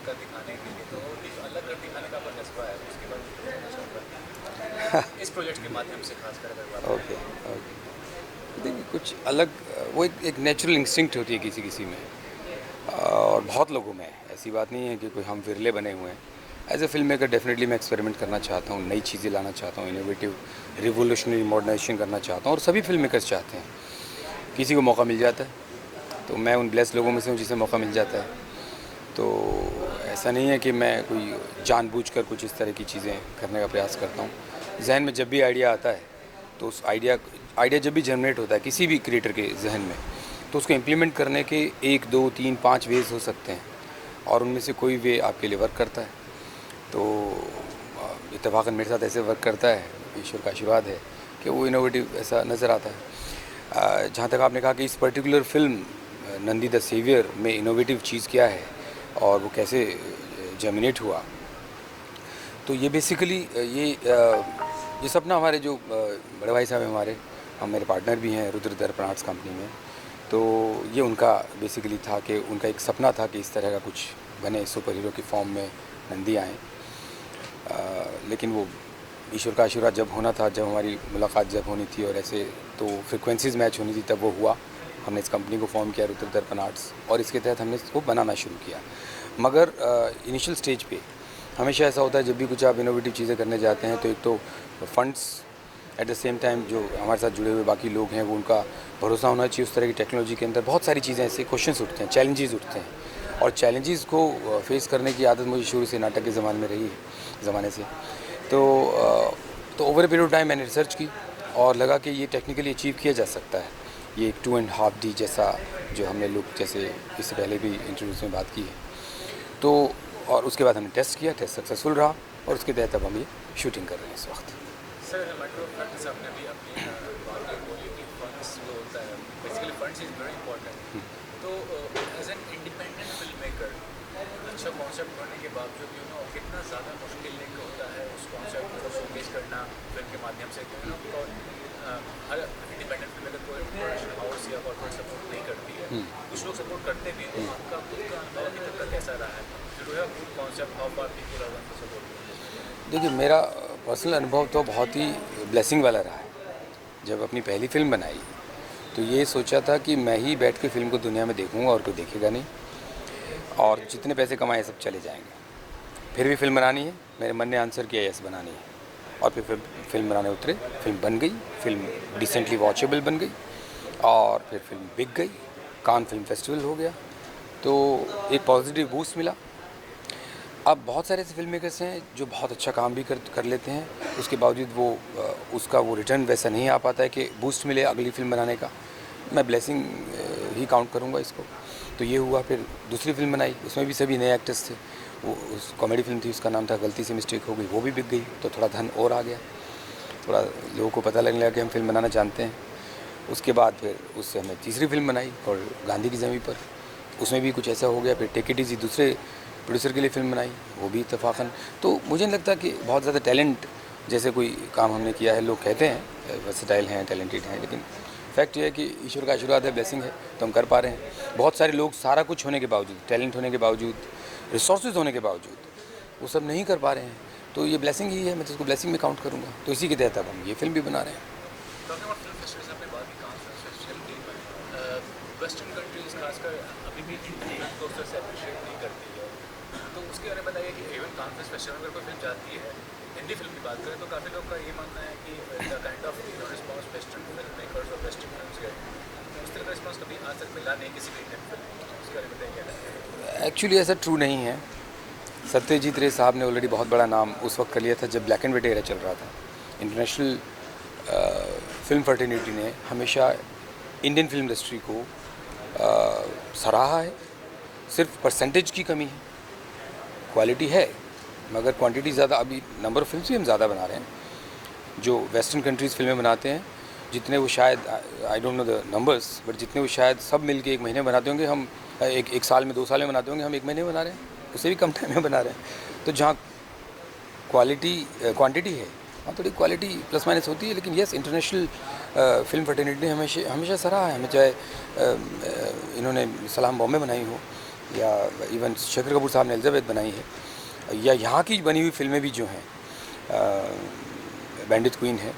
का दिखाने के लिए, तो एक अलग कर दिखाने का आपका जज्बा है, उसके बाद जानना चाहूँगा इस प्रोजेक्ट के माध्यम से खासकर अगर बात करें ओके ओके। देखिए कुछ अलग वो एक नेचुरल इंस्टिंक्ट होती है किसी किसी में, और बहुत लोगों में है। ऐसी बात नहीं है कि कोई हम विरले बने हुए हैं। As a film maker definitely मैं एक्सपेरिमेंट करना चाहता हूँ, नई चीज़ें लाना चाहता हूँ, इनोवेटिव रिवोल्यूशनरी मॉडर्नाइजेशन करना चाहता हूँ, और सभी फिल्म मेकर्स चाहते हैं। किसी को मौका मिल जाता है तो मैं उन ब्लेस्ड लोगों में से हूँ जिसे मौका मिल जाता है। तो ऐसा नहीं है कि मैं कोई जानबूझकर कुछ इस तरह की चीज़ें करने का प्रयास करता हूँ। जहन में जब भी आइडिया आता है तो उस आइडिया जब भी जनरेट होता है किसी भी क्रिएटर के जहन में, तो उसको इम्प्लीमेंट करने के 1 2 3 5 वेज हो सकते हैं, और उनमें से कोई वे आपके लिए वर्क करता है। तो इत्तेफाकन मेरे साथ ऐसे वर्क करता है, ईश्वर का आशीर्वाद है कि वो इनोवेटिव ऐसा नज़र आता है। जहाँ तक आपने कहा कि इस particular film Nandi the saviour में इनोवेटिव चीज़ क्या है और वो कैसे जर्मिनेट हुआ, तो ये बेसिकली ये सपना हमारे जो बड़े भाई साहब हैं हमारे, हम मेरे पार्टनर भी हैं रुद्र दर्पण आर्ट्स कंपनी में, तो ये उनका बेसिकली था कि उनका एक सपना था कि इस तरह का कुछ बने, सुपर हीरो की फॉर्म में नंदी आएँ। लेकिन वो ईश्वर का आशीर्वाद जब होना था, जब हमारी मुलाकात जब होनी थी और ऐसे तो फ्रिक्वेंसीज़ मैच होनी थी, तब वो हुआ। हमने इस कंपनी को फॉर्म किया रुद्र दर्पण आर्ट्स, और इसके तहत हमने इसको बनाना शुरू किया। मगर इनिशियल स्टेज पे हमेशा ऐसा होता है जब भी कुछ आप इनोवेटिव चीज़ें करने जाते हैं, तो एक तो funds, eight the same time जो हमारे साथ जुड़े हुए बाकी लोग हैं वो उनका भरोसा होना चाहिए उस तरह की टेक्नोलॉजी के अंदर। बहुत सारी चीज़ें ऐसे क्वेश्चंस उठते हैं, चैलेंजेस उठते हैं, और चैलेंजेस को फेस करने की आदत मुझे शुरू से नाटक के ज़माने में रही है, ज़माने से। तो over a period of time मैंने रिसर्च की और लगा कि ये टेक्निकली अचीव किया जा सकता है। ये एक 2.5D जैसा जो हमने लुक जैसे इससे पहले भी इंटरव्यूज़ में बात की है, तो और उसके बाद हमने टेस्ट किया, टेस्ट सक्सेसफुल रहा, और उसके तहत अब हम ये शूटिंग कर रहे हैं इस वक्त। सर मैटर ऑफ फैक्ट जैसे आपने भी अपनी बात बोली कि फंड्स जो होता है, basically funds is very important. तो as an independent film maker अच्छा कॉन्सेप्ट होने के बावजूद कितना ज़्यादा मुश्किल एक होता है उस कॉन्सेप्ट को शोकेस करना फिल्म के माध्यम से, हर इंडिपेंडेंट फिल्म मेकर कोई प्रोडक्शन हाउस या कॉर्पोरेट सपोर्ट नहीं करती है। कुछ लोग सपोर्ट करते भी हैं, तो आपका खुद का अनुभव अभी तक का कैसा रहा है? जो है good concept how far people are going to support? देखिए मेरा पर्सनल अनुभव तो बहुत ही ब्लेसिंग वाला रहा है। जब अपनी पहली फ़िल्म बनाई तो ये सोचा था कि मैं ही बैठ के फ़िल्म को दुनिया में देखूंगा और कोई देखेगा नहीं, और जितने पैसे कमाए सब चले जाएंगे। फिर भी फिल्म बनानी है, मेरे मन ने आंसर किया यस बनानी है, और फिर फिल्म बनाने उतरे। फिल्म बन गई, फिल्म डिसेंटली वॉचेबल बन गई, और फिर फिल्म बिक गई, कान फिल्म फेस्टिवल हो गया, तो एक पॉजिटिव बूस्ट मिला। अब बहुत सारे ऐसे फिल्म मेकर्स हैं जो बहुत अच्छा काम भी कर लेते हैं, उसके बावजूद वो उसका वो रिटर्न वैसा नहीं आ पाता है कि बूस्ट मिले अगली फिल्म बनाने का। मैं ब्लेसिंग ही काउंट करूँगा इसको। तो ये हुआ, फिर दूसरी फिल्म बनाई, उसमें भी सभी नए एक्टर्स थे। वो उस कॉमेडी फिल्म थी, उसका नाम था गलती से मिस्टेक हो गई, वो भी बिक गई, तो थोड़ा धन और आ गया, थोड़ा लोगों को पता लगने लगा कि हम फिल्म बनाना जानते हैं। उसके बाद फिर उससे हमने तीसरी फिल्म बनाई और गांधी की ज़मीन पर, उसमें भी कुछ ऐसा हो गया। फिर टेक इट इज़ी दूसरे प्रोड्यूसर के लिए फ़िल्म बनाई, वो भी इत्तेफाकन। तो मुझे नहीं लगता कि बहुत ज़्यादा टैलेंट जैसे कोई काम हमने किया है। लोग कहते हैं वर्सेटाइल हैं, टैलेंटेड हैं, लेकिन फैक्ट ये है कि ईश्वर का आशीर्वाद है, ब्लेसिंग है, तो हम कर पा रहे हैं। बहुत सारे लोग सारा कुछ होने के बावजूद, टैलेंट होने के बावजूद, रिसोर्सेज होने के बावजूद वो सब नहीं कर पा रहे हैं। तो ये ब्लेसिंग ही है, मैं तो उसको ब्लेसिंग में काउंट करूँगा। तो इसी के तहत अब हम ये फिल्म भी बना रहे हैं। वेस्टर्न कंट्रीज खासकर अभी भी फिल्म को उस तरह से अप्रिशिएट नहीं करती है, तो उसके बारे में बताइए कि इवन कॉन्फ्रेंस फेस्टिवल अगर कोई फिल्म जाती है, हिंदी फिल्म की बात करें, तो काफ़ी लोग का ये मानना है कि the kind of response western film makers और वेस्टर्न फिल्म के उस तरह का रिस्पॉन्स कभी आज तक मिला नहीं किसी भी इंडियन फिल्म को। उसके बारे में बताइए। एक्चुअली ऐसा ट्रू नहीं है। सत्यजीत रे साहब ने ऑलरेडी बहुत बड़ा नाम उस वक्त कर लिया था जब ब्लैक एंड वाइट एरा चल रहा था। इंटरनेशनल फिल्म फर्टिनिटी ने हमेशा इंडियन फिल्म इंडस्ट्री को सराहा है। सिर्फ परसेंटेज की कमी है, क्वालिटी है मगर क्वांटिटी ज़्यादा। अभी नंबर ऑफ़ फिल्म्स भी हम ज़्यादा बना रहे हैं। जो वेस्टर्न कंट्रीज़ फिल्में बनाते हैं, जितने वो शायद, I don't know the numbers, but जितने वो शायद सब मिलके एक महीने बनाते होंगे, हम एक साल में 2 साल में बनाते होंगे, हम एक महीने में बना रहे हैं, उससे भी कम टाइम में बना रहे हैं। तो जहाँ क्वांटिटी है, हाँ थोड़ी क्वालिटी प्लस माइनस होती है, लेकिन यस इंटरनेशनल फिल्म फर्टिनिटी ने हमेशा सराहा है हमें। चाहे इन्होंने सलाम बॉम्बे बनाई हो, या इवन शेखर कपूर साहब ने एलिजाबेथ बनाई है, या यहाँ की बनी हुई फिल्में भी जो हैं, बैंडिट क्वीन है,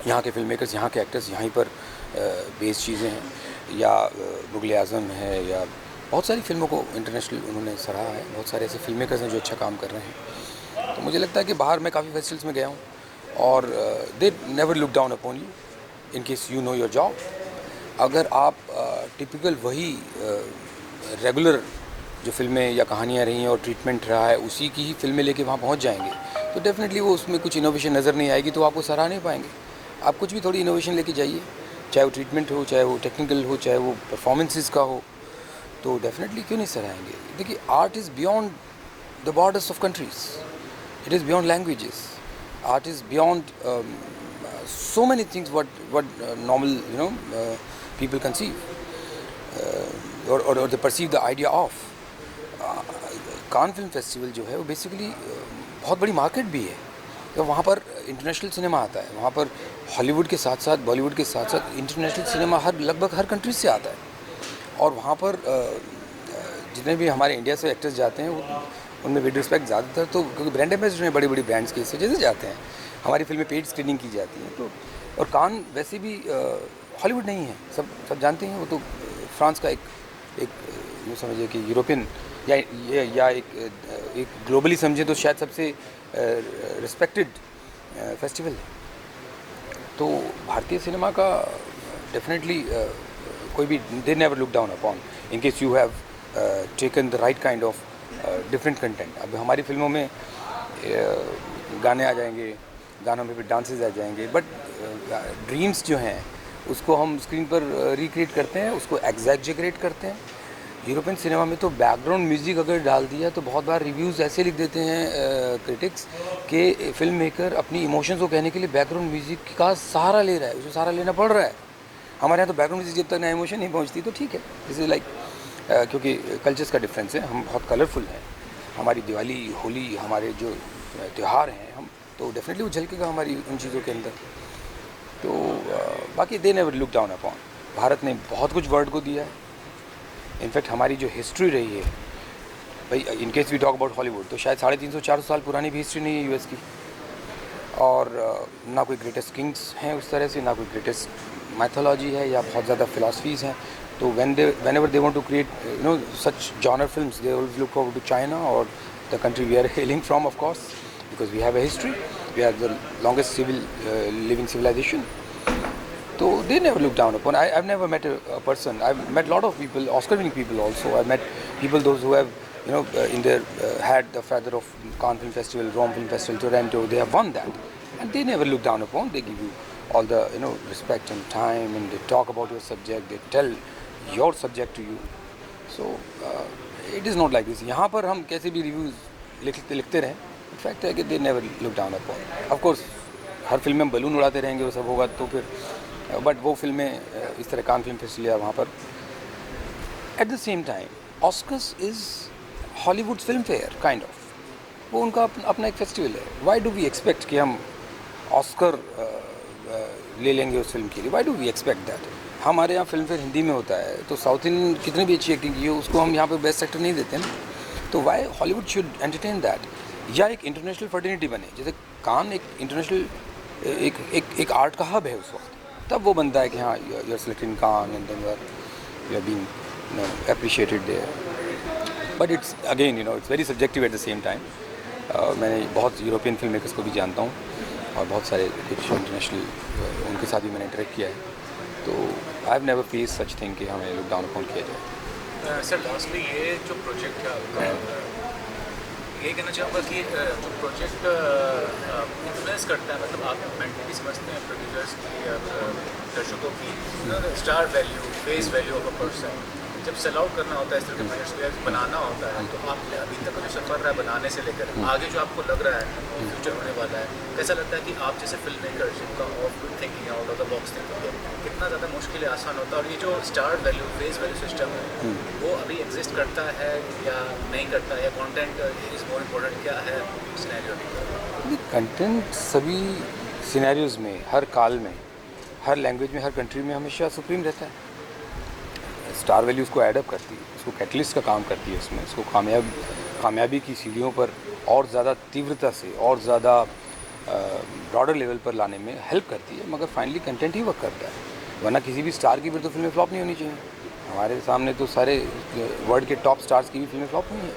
यहाँ के फिल्म मेकर्स, यहाँ के एक्टर्स यहीं पर बेस्ड चीज़ें हैं, या मुग़ल आज़म है, या बहुत सारी फिल्मों को इंटरनेशनल उन्होंने सराहा है। बहुत सारे ऐसे फिल्म मेकर्स हैं जो अच्छा काम कर रहे हैं। तो मुझे लगता है कि बाहर मैं काफ़ी फेस्टिवल्स में गया हूँ और they never look down upon you in case you know your job. अगर आप टिपिकल वही रेगुलर जो फिल्में या कहानियाँ रही हैं और ट्रीटमेंट रहा है उसी की ही फिल्में लेके वहाँ पहुँच जाएंगे तो डेफिनेटली वो उसमें कुछ इनोवेशन नज़र नहीं आएगी, तो आपको सराह नहीं पाएंगे। आप कुछ भी थोड़ी इनोवेशन लेके जाइए, चाहे वो ट्रीटमेंट हो, चाहे वो टेक्निकल हो, चाहे वो परफॉर्मेंसेस का हो, तो डेफिनेटली क्यों नहीं सराहेंगे। देखिए, art is beyond the borders of countries, it is beyond languages, art is beyond so many things what normal people conceive or they perceive the idea of. Cannes film festival जो है वो basically बहुत बड़ी market भी है, तो वहाँ पर इंटरनेशनल सिनेमा आता है, वहाँ पर हॉलीवुड के साथ साथ बॉलीवुड के साथ साथ इंटरनेशनल सिनेमा लगभग हर कंट्री से आता है। और वहाँ पर जितने भी हमारे इंडिया से एक्टर्स जाते हैं उनमें विद रिस्पेक्ट ज़्यादातर तो क्योंकि ब्रांड एम्बेसडर हैं बड़ी बड़ी ब्रांड्स के, इस वजह से जाते हैं। हमारी फिल्में पेड स्क्रीनिंग की जाती हैं। तो और कान वैसे भी हॉलीवुड नहीं है, सब जानते हैं। वो तो फ्रांस का एक यूँ समझिए कि यूरोपियन या एक ग्लोबली समझे तो शायद सबसे रिस्पेक्टेड फेस्टिवल है। तो भारतीय सिनेमा का डेफिनेटली कोई भी they never look down upon in case you have taken the right kind of different content. अब हमारी फिल्मों में गाने आ जाएंगे, गानों में भी डांसेस आ जाएंगे, बट ड्रीम्स जो हैं उसको हम स्क्रीन पर रिक्रिएट करते हैं, उसको एग्जैजरेट करते हैं। यूरोपियन सिनेमा में तो बैकग्राउंड म्यूज़िक अगर डाल दिया तो बहुत बार रिव्यूज़ ऐसे लिख देते हैं क्रिटिक्स कि फिल्म मेकर अपनी इमोशंस को कहने के लिए बैकग्राउंड म्यूज़िक का सहारा ले रहा है, उसे सहारा लेना पड़ रहा है। हमारे यहाँ तो बैकग्राउंड म्यूज़िक जब तक ना इमोशन नहीं पहुँचती तो ठीक है, दिस इज़ लाइक क्योंकि कल्चर्स का डिफरेंस है, हम बहुत कलरफुल हैं। हमारी दिवाली, होली, हमारे जो त्यौहार हैं, हम तो डेफिनेटली वो झलकेगा हमारी उन चीज़ों के अंदर। तो बाकी they never look down upon. Bharat ने बहुत कुछ वर्ल्ड को दिया है। इनफैक्ट हमारी जो हिस्ट्री रही है भाई, in case we talk about Hollywood, तो शायद 350-400 साल पुरानी भी हिस्ट्री नहीं है यूएस की। और ना कोई ग्रेटेस्ट किंग्स हैं उस तरह से, ना कोई ग्रेटेस्ट मैथोलॉजी है या बहुत ज़्यादा फ़िलासफ़ीज़ हैं। तो whenever they want to create such genre films, they always look over to China or the country we are hailing from, of course, because we have a history. We are the longest living civilization. So they never look down upon. I've never met a person. I've met a lot of people, Oscar-winning people also. I've met people those who have in their had the feather of Cannes Film Festival, Rome Film Festival, Toronto. They have won that, and they never look down upon. They give you all the respect and time, and they talk about your subject. They tell your subject to you. So it is not like this. यहाँ पर हम कैसे भी reviews लिखते रहें, fact है कि they never look down upon. Of course her film में बलून उड़ाते रहेंगे, वो सब होगा तो फिर, बट वो फिल्में इस तरह कान फिल्म फेस्टिवल या वहाँ पर। Eight the same time Oscars is Hollywood film fair kind of, वो उनका अपना एक फेस्टिवल है। वाई डू वी एक्सपेक्ट कि हम ऑस्कर ले लेंगे उस फिल्म के लिए? Why do we expect that? हमारे यहाँ फिल्म फेयर हिंदी में होता है, तो साउथ इंडियन कितनी भी अच्छी एक्टिंग की हो उसको हम यहाँ पे बेस्ट एक्टर नहीं देते ना। तो why Hollywood should entertain that, या एक इंटरनेशनल फर्टिनिटी बने। जैसे कान एक इंटरनेशनल एक आर्ट का हब है उस वक्त, तब वो बनता है कि हाँ you are selected in Cannes and then you are being appreciated there. But it's again it's very subjective at the same time. मैंने बहुत यूरोपियन फिल्म मेकर्स को भी जानता हूँ और बहुत सारे कुछ इंटरनेशनल उनके साथ भी मैंने इंटरेक्ट किया है। तो I have never face such thing कि हमें लुक डाउन अपॉन किया जाए। सर लास्टली ये जो प्रोजेक्ट है आपका, ये कहना चाहूँगा कि जो प्रोजेक्ट इन्फ्लुएंस करता है, मतलब आप मेंटली समझते हैं प्रोड्यूसर्स की या दर्शकों की star value, face value of a person, जब सेल आउट करना होता है इस तरह के प्रोजेक्ट्स बनाना होता है, तो आपने अभी तक जो सफ़र रहा है बनाने से लेकर आगे जो आपको लग रहा है फ्यूचर होने वाला है, कैसा लगता है कि आप जैसे फिल्म मेकर जिनका of thinking out of the box thinking है, कितना ज़्यादा मुश्किल है, आसान होता है? और ये जो star value, face value system है, वो अभी एग्जिस्ट करता है या नहीं करता है, या कॉन्टेंट इज़ मोर इम्पोर्टेंट, क्या है सिनेरियो? कंटेंट सभी सिनेरियोज़ में, हर काल में, हर लैंग्वेज में, हर कंट्री में हमेशा सुप्रीम रहता है। स्टार वैल्यू उसको एडअप करती है, उसको कैटलिस्ट का काम करती है उसमें, उसको कामयाबी की सीढ़ियों पर और ज़्यादा तीव्रता से और ज़्यादा ब्रॉडर लेवल पर लाने में हेल्प करती है। मगर फाइनली कंटेंट ही वर्क करता है, वरना किसी भी स्टार की फिर तो फिल्में फ्लॉप नहीं होनी चाहिए। हमारे सामने तो सारे वर्ल्ड के टॉप स्टार्स की भी फिल्में फ्लॉप हुई हैं।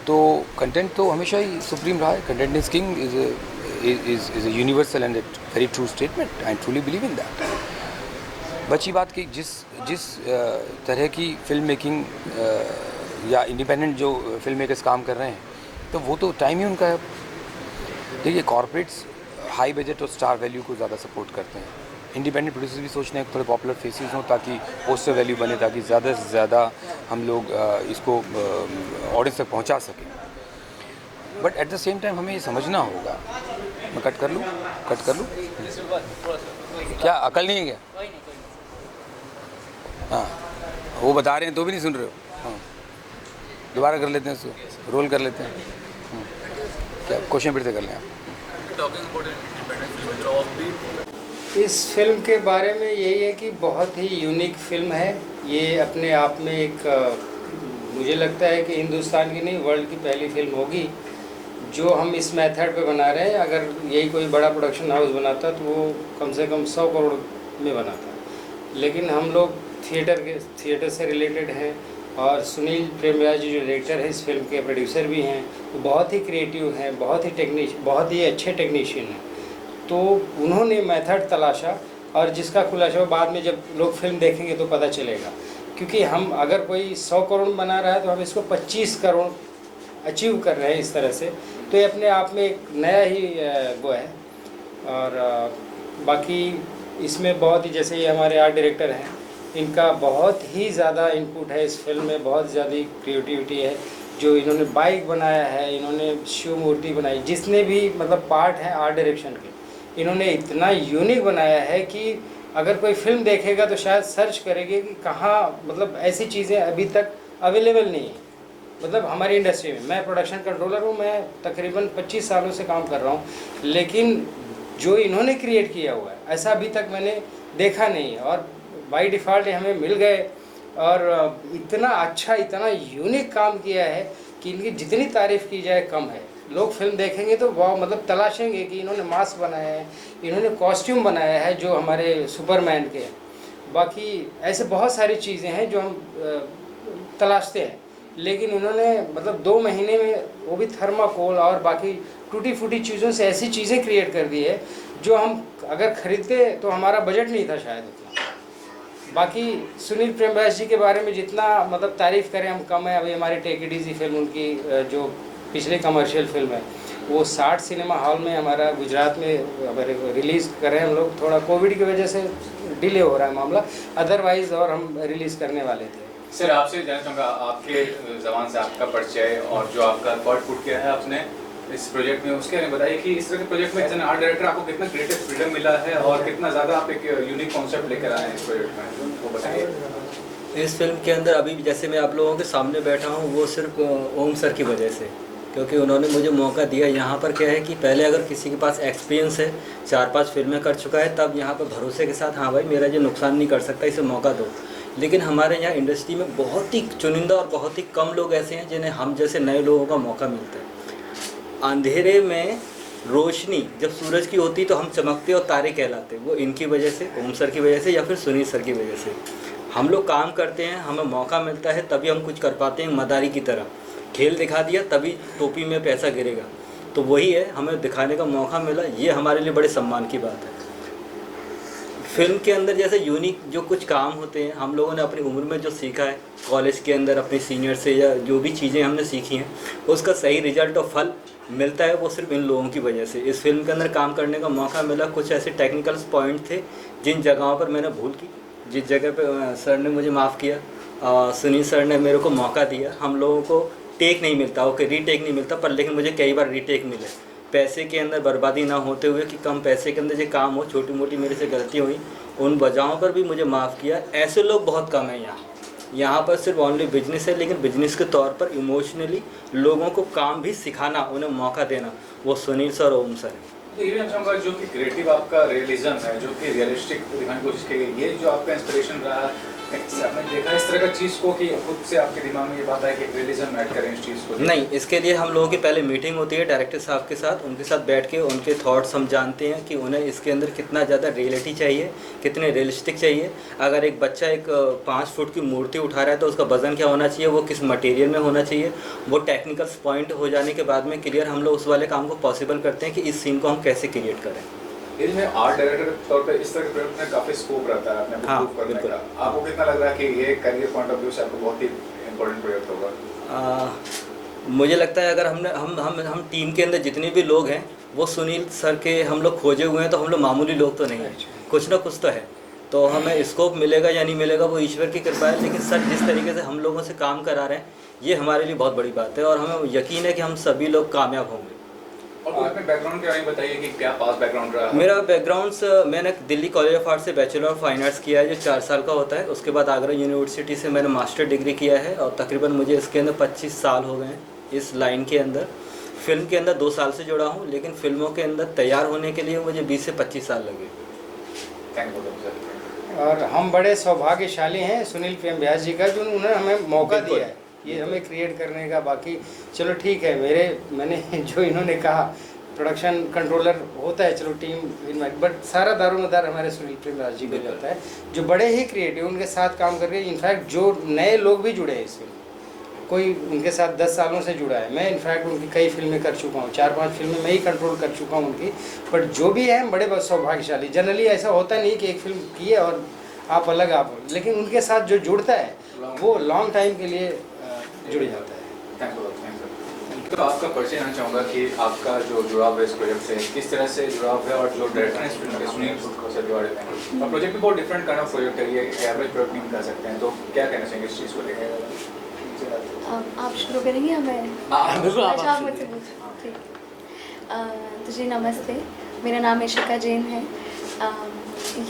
तो कंटेंट तो हमेशा ही सुप्रीम रहा है। Content is king is a universal and very true statement. I truly believe in that. बची बात कि जिस तरह की फिल्म मेकिंग या इंडिपेंडेंट जो फिल्म मेकर्स काम कर रहे हैं, तो वो तो टाइम ही उनका है। देखिए, कॉर्पोरेट्स हाई बजट और स्टार वैल्यू को ज़्यादा सपोर्ट करते हैं। इंडिपेंडेंट प्रोड्यूसर्स भी सोचते हैं थोड़े पॉपुलर फेसेस हों ताकि पोस्टर वैल्यू बने, ताकि ज़्यादा से ज़्यादा हम लोग इसको ऑडियंस तक पहुंचा सकें। But at the same time हमें ये समझना होगा। मैं कट कर लूँ? क्या अकल नहीं है क्या? हाँ, वो बता रहे हैं तो भी नहीं सुन रहे हो। हाँ, दोबारा कर लेते हैं, उसको रोल कर लेते हैं। क्या क्वेश्चन फिर से कर लें आप? इस फिल्म के बारे में यही है कि बहुत ही यूनिक फिल्म है ये। अपने आप में एक मुझे लगता है कि हिंदुस्तान की नहीं, वर्ल्ड की पहली फिल्म होगी जो हम इस मेथड पे बना रहे हैं। अगर यही कोई बड़ा प्रोडक्शन हाउस बनाता तो वो कम से कम 100 करोड़ में बनाता, लेकिन हम लोग थिएटर से रिलेटेड हैं। और सुनील प्रेमराज जी जो डायरेक्टर हैं, इस फिल्म के प्रोड्यूसर भी हैं, वो बहुत ही क्रिएटिव हैं, बहुत ही अच्छे टेक्नीशियन हैं। तो उन्होंने मेथड तलाशा और जिसका खुलासा बाद में जब लोग फिल्म देखेंगे तो पता चलेगा। क्योंकि हम अगर कोई 100 करोड़ बना रहा है तो हम इसको 25 करोड़ अचीव कर रहे हैं इस तरह से। तो ये अपने आप में एक नया ही वो है। और बाकी इसमें बहुत ही, जैसे ये हमारे आर्ट डायरेक्टर हैं, इनका बहुत ही ज़्यादा इनपुट है इस फिल्म में, बहुत ज़्यादा क्रिएटिविटी है। जो इन्होंने बाइक बनाया है, इन्होंने शिव मूर्ति बनाई, जितने भी मतलब पार्ट हैं आर्ट डायरेक्शन के, इन्होंने इतना यूनिक बनाया है कि अगर कोई फिल्म देखेगा तो शायद सर्च करेंगे कि कहाँ, मतलब ऐसी चीज़ें अभी तक अवेलेबल नहीं है। मतलब हमारी इंडस्ट्री में, मैं प्रोडक्शन कंट्रोलर हूँ, मैं तकरीबन 25 सालों से काम कर रहा हूँ, लेकिन जो इन्होंने क्रिएट किया हुआ है ऐसा अभी तक मैंने देखा नहीं है। और बाय डिफ़ॉल्ट हमें मिल गए और इतना अच्छा, इतना यूनिक काम किया है कि इनकी जितनी तारीफ़ की जाए कम है। लोग फिल्म देखेंगे तो वाह, मतलब तलाशेंगे कि इन्होंने मास्क बनाया है, इन्होंने कॉस्ट्यूम बनाया है जो हमारे सुपरमैन के हैं। बाकी ऐसे बहुत सारी चीज़ें हैं जो हम तलाशते हैं, लेकिन उन्होंने मतलब 2 महीने में वो भी थर्माकोल और बाकी टूटी फूटी चीज़ों से ऐसी चीज़ें क्रिएट कर दी है जो हम अगर ख़रीदते तो हमारा बजट नहीं था शायद उतना। बाकी सुनील प्रेमराज जी के बारे में जितना मतलब तारीफ़ करें हम कम है। अभी हमारी टेक इट इज़ी फिल्म, उनकी जो पिछली कमर्शियल फिल्म है, वो 60 सिनेमा हॉल में हमारा गुजरात में रिलीज़ करें हम लोग। थोड़ा कोविड की वजह से डिले हो रहा है मामला, अदरवाइज़ और हम रिलीज़ करने वाले थे। सर, आपसे जानना चाहूँगा, आपके ज़बान से आपका परिचय और जो आपका एफर्ट पुट किया है आपने इस प्रोजेक्ट में, उसके बारे में बताइए कि इस तरह के प्रोजेक्ट में एज एन आर्ट डायरेक्टर आपको कितना क्रिएटिव फ्रीडम मिला है और कितना ज़्यादा आप एक यूनिक कॉन्सेप्ट लेकर आए हैं इस प्रोजेक्ट में, वो बताइए। इस फिल्म के अंदर अभी जैसे मैं आप लोगों के सामने बैठा हूँ, वो सिर्फ ओम सर की वजह से, क्योंकि उन्होंने मुझे मौका दिया। यहाँ पर क्या है कि पहले अगर किसी के पास एक्सपीरियंस है, 4-5 फिल्में कर चुका है, तब यहाँ पर भरोसे के साथ हाँ भाई मेरा जो नुकसान नहीं कर सकता, इसे मौका दो। लेकिन हमारे यहाँ इंडस्ट्री में बहुत ही चुनिंदा और बहुत ही कम लोग ऐसे हैं जिन्हें हम जैसे नए लोगों का मौका मिलता है। अंधेरे में रोशनी जब सूरज की होती तो हम चमकते और तारे कहलाते, वो इनकी वजह से, ओम सर की वजह से या फिर सुनील सर की वजह से। हम लोग काम करते हैं, हमें मौका मिलता है तभी हम कुछ कर पाते हैं। मदारी की तरह खेल दिखा दिया तभी टोपी में पैसा गिरेगा, तो वही है, हमें दिखाने का मौका मिला, ये हमारे लिए बड़े सम्मान की बात है। फिल्म के अंदर जैसे यूनिक जो कुछ काम होते हैं, हम लोगों ने अपनी उम्र में जो सीखा है, कॉलेज के अंदर अपने सीनियर से या जो भी चीज़ें हमने सीखी हैं, उसका सही रिजल्ट और फल मिलता है वो सिर्फ इन लोगों की वजह से। इस फिल्म के अंदर काम करने का मौका मिला। कुछ ऐसे टेक्निकल पॉइंट थे जिन जगहों पर मैंने भूल की, जिस जगह पर सर ने मुझे माफ़ किया, सुनील सर ने मेरे को मौका दिया। हम लोगों को टेक नहीं मिलता, ओके रीटेक नहीं मिलता, पर लेकिन मुझे कई बार रीटेक मिले। पैसे के अंदर बर्बादी ना होते हुए कि कम पैसे के अंदर जो काम हो, छोटी मोटी मेरे से गलती हुई, उन वजहों पर भी मुझे माफ़ किया। ऐसे लोग बहुत कम हैं यहाँ पर सिर्फ ओनली बिजनेस है, लेकिन बिजनेस के तौर पर इमोशनली लोगों को काम भी सिखाना, उन्हें मौका देना, वो सुनील सर और ओम सर है। ये चाहूँगा जो कि क्रिएटिव आपका रियलिज्म है, जो कि रियलिस्टिक दिखाने की कोशिश की गई, ये जो आपका इंस्पिरेशन रहा आपने देखा इस तरह का चीज़ को कि खुद से आपके दिमाग में ये बात है कि रिलीजन ऐड करें इस चीज़ को? नहीं, इसके लिए हम लोगों की पहले मीटिंग होती है डायरेक्टर साहब के साथ, उनके साथ बैठ के उनके थॉट्स हम जानते हैं कि उन्हें इसके अंदर कितना ज़्यादा रियलिटी चाहिए, कितने रियलिस्टिक चाहिए। अगर एक बच्चा एक 5 फुट की मूर्ति उठा रहा है तो उसका वज़न क्या होना चाहिए, वो किस मटेरियल में होना चाहिए, वो टेक्निकल पॉइंट हो जाने के बाद में क्लियर हम लोग उस वाले काम को पॉसिबल करते हैं कि इस सीन को हम कैसे क्रिएट करें। इसमें आर्ट डायरेक्टर के तौर पे इस तरह के प्रोजेक्ट में काफ़ी स्कोप रहता है अपने हाँ, प्रूव करने बिल्कुल। का। आपको कितना लग रहा है कि ये करियर पॉइंट ऑफ व्यू से आपको बहुत ही इंपॉर्टेंट प्रोजेक्ट होगा? मुझे लगता है अगर हम टीम के अंदर जितने भी लोग हैं वो सुनील सर के हम लोग खोजे हुए हैं, तो हम लोग मामूली लोग तो नहीं हैं, कुछ ना कुछ तो है। तो हमें स्कोप मिलेगा या नहीं मिलेगा वो ईश्वर की कृपा है, लेकिन सर जिस तरीके से हम लोगों से काम करा रहे हैं ये हमारे लिए बहुत बड़ी बात है और हमें यकीन है कि हम सभी लोग कामयाब होंगे। और कुछ अपने बैकग्राउंड के बारे में बताइए कि क्या पास बैकग्राउंड रहा है? मेरा बैकग्राउंड मैंने दिल्ली कॉलेज ऑफ आर्ट से बैचलर ऑफ फाइन आर्ट्स किया है जो 4 साल का होता है। उसके बाद आगरा यूनिवर्सिटी से मैंने मास्टर डिग्री किया है और तकरीबन मुझे इसके अंदर 25 साल हो गए हैं इस लाइन के अंदर। फिल्म के अंदर 2 साल से जुड़ा हूँ, लेकिन फिल्मों के अंदर तैयार होने के लिए मुझे 20 से 25 साल लगे। Thank you sir. और हम बड़े सौभाग्यशाली हैं सुनील प्रेम व्यास जी का, जो उन्होंने हमें मौका दिया है ये हमें क्रिएट करने का। बाकी चलो ठीक है, मैंने जो इन्होंने कहा प्रोडक्शन कंट्रोलर होता है, चलो टीम, बट सारा दारोमदार हमारे सुनील प्रेम व्यास जी को जाता है, जो बड़े ही क्रिएटिव उनके साथ काम करके। इनफैक्ट जो नए लोग भी जुड़े हैं इस फिल्म, कोई उनके साथ 10 सालों से जुड़ा है। मैं इनफैक्ट उनकी कई फिल्में कर चुका हूँ, 4-5 फिल्में मैं ही कंट्रोल कर चुका हूँ उनकी। बट जो भी है बड़े बहुत सौभाग्यशाली। जनरली ऐसा होता नहीं कि एक फिल्म की है और आप अलग आप, लेकिन उनके साथ जो जुड़ता है वो लॉन्ग टाइम के लिए जुड़ जाता है। Thank you. तो आपका परिचय जानना चाहूँगा कि आपका जो जुड़ाव है इस प्रोजेक्ट से किस तरह से जुड़ाव है, और जो डायरेक्टर है इस फिल्म के सुनील से के बारे में। और प्रोजेक्ट भी बहुत डिफरेंट काइंड ऑफ प्रोजेक्ट है, ये एवरेज प्रोजेक्ट नहीं कह सकते हैं, तो क्या कहना चाहेंगे इस चीज़ को लेकर? आप शुरू करेंगे या मैं? बिल्कुल अच्छा, आप मुझसे पूछो, ठीक। तो जी नमस्ते, मेरा नाम इशिका जैन है।